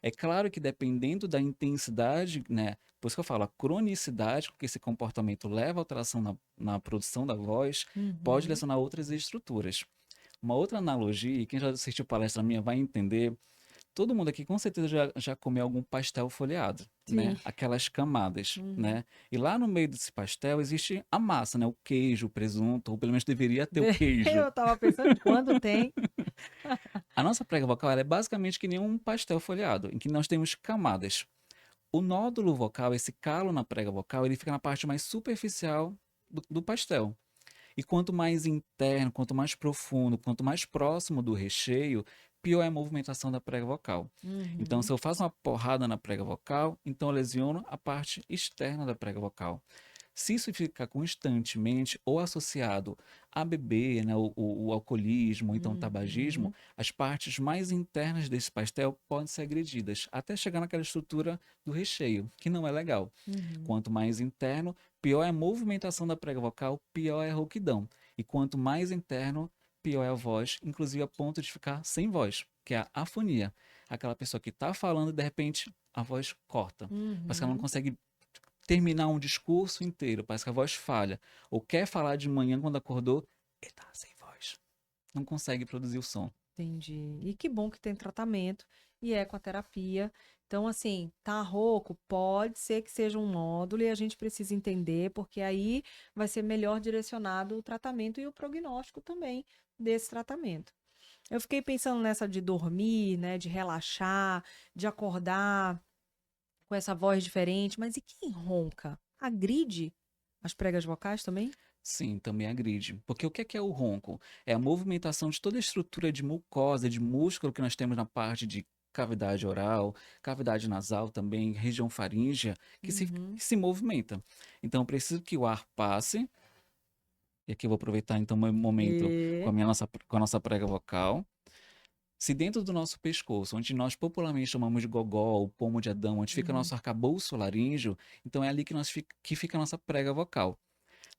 É claro que dependendo da intensidade, né? Por isso que eu falo, a cronicidade com que esse comportamento leva a alteração na produção da voz, pode
Uhum.
lesionar outras estruturas. Uma outra analogia, e quem já assistiu palestra minha vai entender, todo mundo aqui com certeza já comeu algum pastel folheado,
Sim.
né? Aquelas camadas,
Uhum.
né? E lá no meio desse pastel existe a massa, né? O queijo, o presunto, ou pelo menos deveria ter o queijo.
Eu tava pensando quando tem.
A nossa prega vocal ela é basicamente que nem um pastel folheado, em que nós temos camadas. O nódulo vocal, esse calo na prega vocal, ele fica na parte mais superficial do pastel. E quanto mais interno, quanto mais profundo, quanto mais próximo do recheio, pior é a movimentação da prega vocal. Então, se
Uhum.
eu faço uma porrada na prega vocal, então eu lesiono a parte externa da prega vocal. Se isso ficar constantemente ou associado a beber, né, o alcoolismo, então o tabagismo,
Uhum,
as partes mais internas desse pastel podem ser agredidas, até chegar naquela estrutura do recheio, que não é legal.
uhum.
Quanto mais interno, pior é a movimentação da prega vocal, pior é a rouquidão. E quanto mais interno, pior é a voz, inclusive a ponto de ficar sem voz, que é a afonia. Aquela pessoa que está falando e de repente a voz corta. Parece que ela não
Uhum,
consegue terminar um discurso inteiro, parece que a voz falha. Ou quer falar de manhã quando acordou e tá sem voz. Não consegue produzir o som.
entendi. E que bom que tem tratamento e é com a terapia. Então, assim, tá rouco, pode ser que seja um nódulo e a gente precisa entender, porque aí vai ser melhor direcionado o tratamento e o prognóstico também desse tratamento. Eu fiquei pensando nessa de dormir, né, de relaxar, de acordar com essa voz diferente, mas e quem ronca? Agride as pregas vocais também?
Sim, também agride. Porque o que é o ronco? É a movimentação de toda a estrutura de mucosa, de músculo que nós temos na parte de cavidade oral, cavidade nasal também, região faríngea,
Uhum.
que se movimenta. Então, eu preciso que o ar passe, e aqui eu vou aproveitar então o meu momento com
E...
com a nossa prega vocal. Se dentro do nosso pescoço, onde nós popularmente chamamos de gogó, o pomo de Adão, onde fica
Uhum.
nosso arcabouço laríngeo, então é ali que, que fica a nossa prega vocal.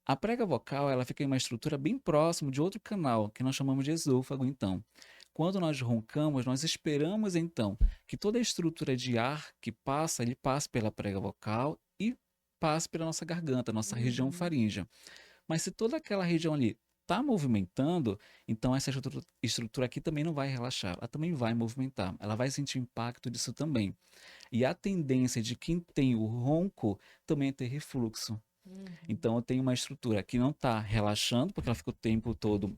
A prega vocal, ela fica em uma estrutura bem próximo de outro canal, que nós chamamos de esôfago, então. Quando nós roncamos, nós esperamos, então, que toda a estrutura de ar que passa, ele passe pela prega vocal e passe pela nossa garganta, nossa região
Uhum.
faríngea. Mas se toda aquela região ali está movimentando, então essa estrutura aqui também não vai relaxar, ela também vai movimentar, ela vai sentir o impacto disso também. E a tendência de quem tem o ronco também é ter refluxo.
Uhum.
Então eu tenho uma estrutura que não está relaxando, porque ela fica o tempo todo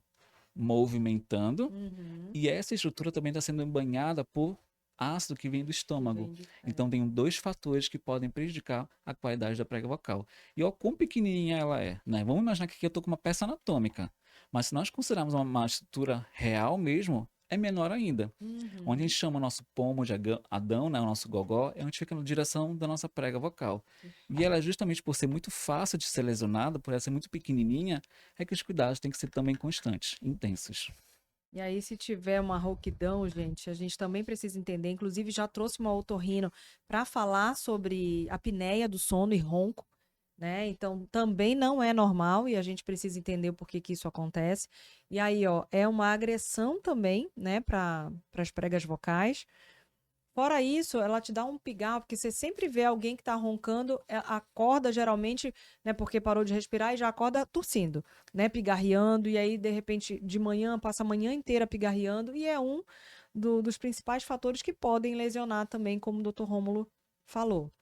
movimentando,
Uhum.
e essa estrutura também está sendo banhada por ácido que vem do
Que
estômago.
vem de...
Então tem dois fatores que podem prejudicar a qualidade da prega vocal. E olha quão pequenininha ela é, né? Vamos imaginar que aqui eu estou com uma peça anatômica, mas se nós considerarmos uma estrutura real mesmo, é menor ainda. Onde a
Uhum.
gente chama o nosso pomo de Adão, né, o nosso gogó, é onde fica na direção da nossa prega vocal. E ela, justamente por ser muito fácil de ser lesionada, por ela ser muito pequenininha, é que os cuidados têm que ser também constantes, intensos.
E aí, se tiver uma rouquidão, gente, a gente também precisa entender. Inclusive, já trouxe uma otorrino para falar sobre a apneia do sono e ronco, né? Então, também não é normal e a gente precisa entender o porquê que isso acontece. E aí, ó, é uma agressão também, né, para as pregas vocais. Fora isso, ela te dá um pigarro, porque você sempre vê alguém que tá roncando, acorda geralmente, né, porque parou de respirar e já acorda tossindo, né, pigarreando, e aí, de repente, de manhã, passa a manhã inteira pigarreando, e é um dos principais fatores que podem lesionar também, como o doutor Rômulo falou.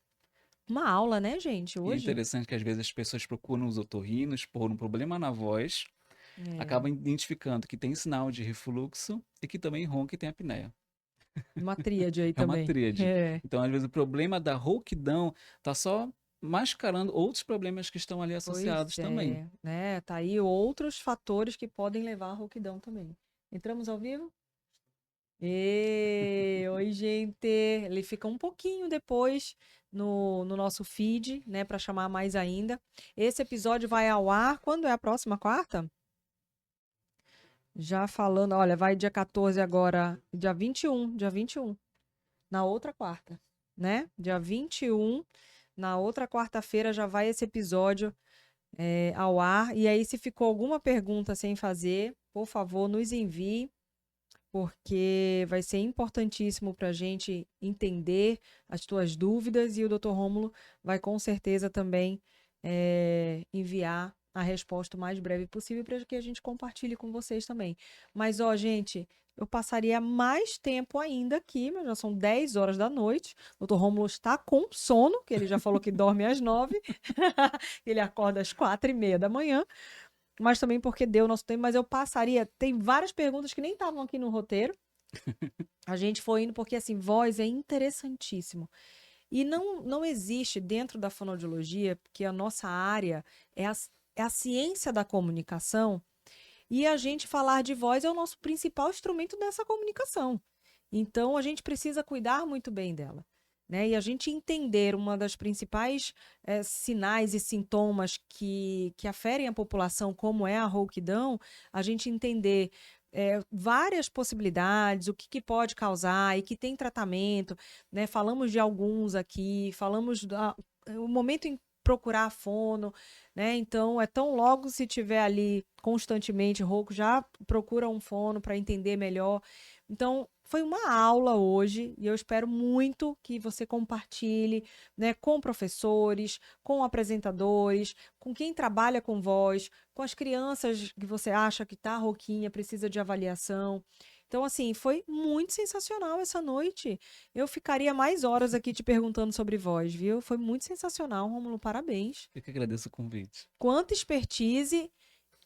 Uma aula, né, gente,
E é
hoje?
interessante que às vezes as pessoas procuram os otorrinos por um problema na voz,
É,
acabam identificando que tem sinal de refluxo e que também ronca e tem apneia.
uma tríade aí
É uma
também.
tríade.
É,
Então, às vezes, o problema da rouquidão está só mascarando outros problemas que estão ali
pois
associados também.
é, né, tá aí outros fatores que podem levar à rouquidão também. Entramos ao vivo? Oi, gente! Ele fica um pouquinho depois no nosso feed, né, para chamar mais ainda. Esse episódio vai ao ar quando é a próxima quarta? Já falando, olha, vai dia 14 agora, dia 21, na outra quarta, né? Dia 21, na outra quarta-feira já vai esse episódio ao ar. E aí, se ficou alguma pergunta sem fazer, por favor, nos envie porque vai ser importantíssimo para a gente entender as tuas dúvidas e o Dr. Rômulo vai com certeza também enviar a resposta o mais breve possível para que a gente compartilhe com vocês também. Mas, ó, gente, eu passaria mais tempo ainda aqui, mas já são 10 horas da noite. O Dr. Rômulo está com sono, que ele já falou que dorme às 9, ele acorda às 4:30 da manhã mas também porque deu o nosso tempo, mas eu passaria. Tem várias perguntas que nem estavam aqui no roteiro. A gente foi indo porque, assim, voz é interessantíssimo. E não existe dentro da fonoaudiologia, porque a nossa área é a ciência da comunicação, e a gente falar de voz é o nosso principal instrumento dessa comunicação. Então, a gente precisa cuidar muito bem dela. né? E a gente entender uma das principais sinais e sintomas que aferem a população, como é a rouquidão, a gente entender várias possibilidades, o que, que pode causar e que tem tratamento, né? Falamos de alguns aqui, falamos o momento em procurar a fono, né? Então, é tão logo se tiver ali constantemente rouco, já procura um fono para entender melhor. Então, foi uma aula hoje e eu espero muito que você compartilhe, né, com professores, com apresentadores, com quem trabalha com voz, com as crianças que você acha que tá rouquinha, precisa de avaliação. Então, assim, foi muito sensacional essa noite. Eu ficaria mais horas aqui te perguntando sobre voz, viu? Foi muito sensacional, Rômulo, parabéns.
Eu que agradeço o convite.
Quanta expertise,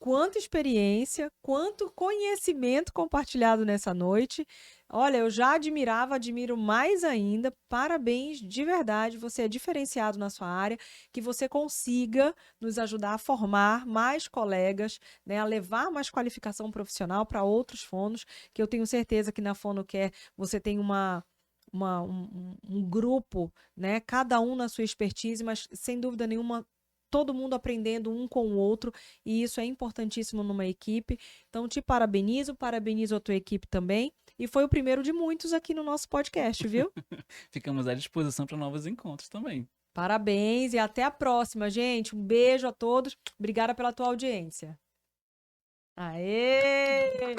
quanta experiência, quanto conhecimento compartilhado nessa noite. Olha, eu já admirava, admiro mais ainda. Parabéns, de verdade, você é diferenciado na sua área, que você consiga nos ajudar a formar mais colegas, né, a levar mais qualificação profissional para outros fonos, que eu tenho certeza que na FonoCare você tem um grupo, né, cada um na sua expertise, mas sem dúvida nenhuma todo mundo aprendendo um com o outro, e isso é importantíssimo numa equipe. Então, te parabenizo, parabenizo a tua equipe também, e foi o primeiro de muitos aqui no nosso podcast, viu?
Ficamos à disposição para novos encontros também.
Parabéns e até a próxima, gente. Um beijo a todos. Obrigada pela tua audiência. Aê!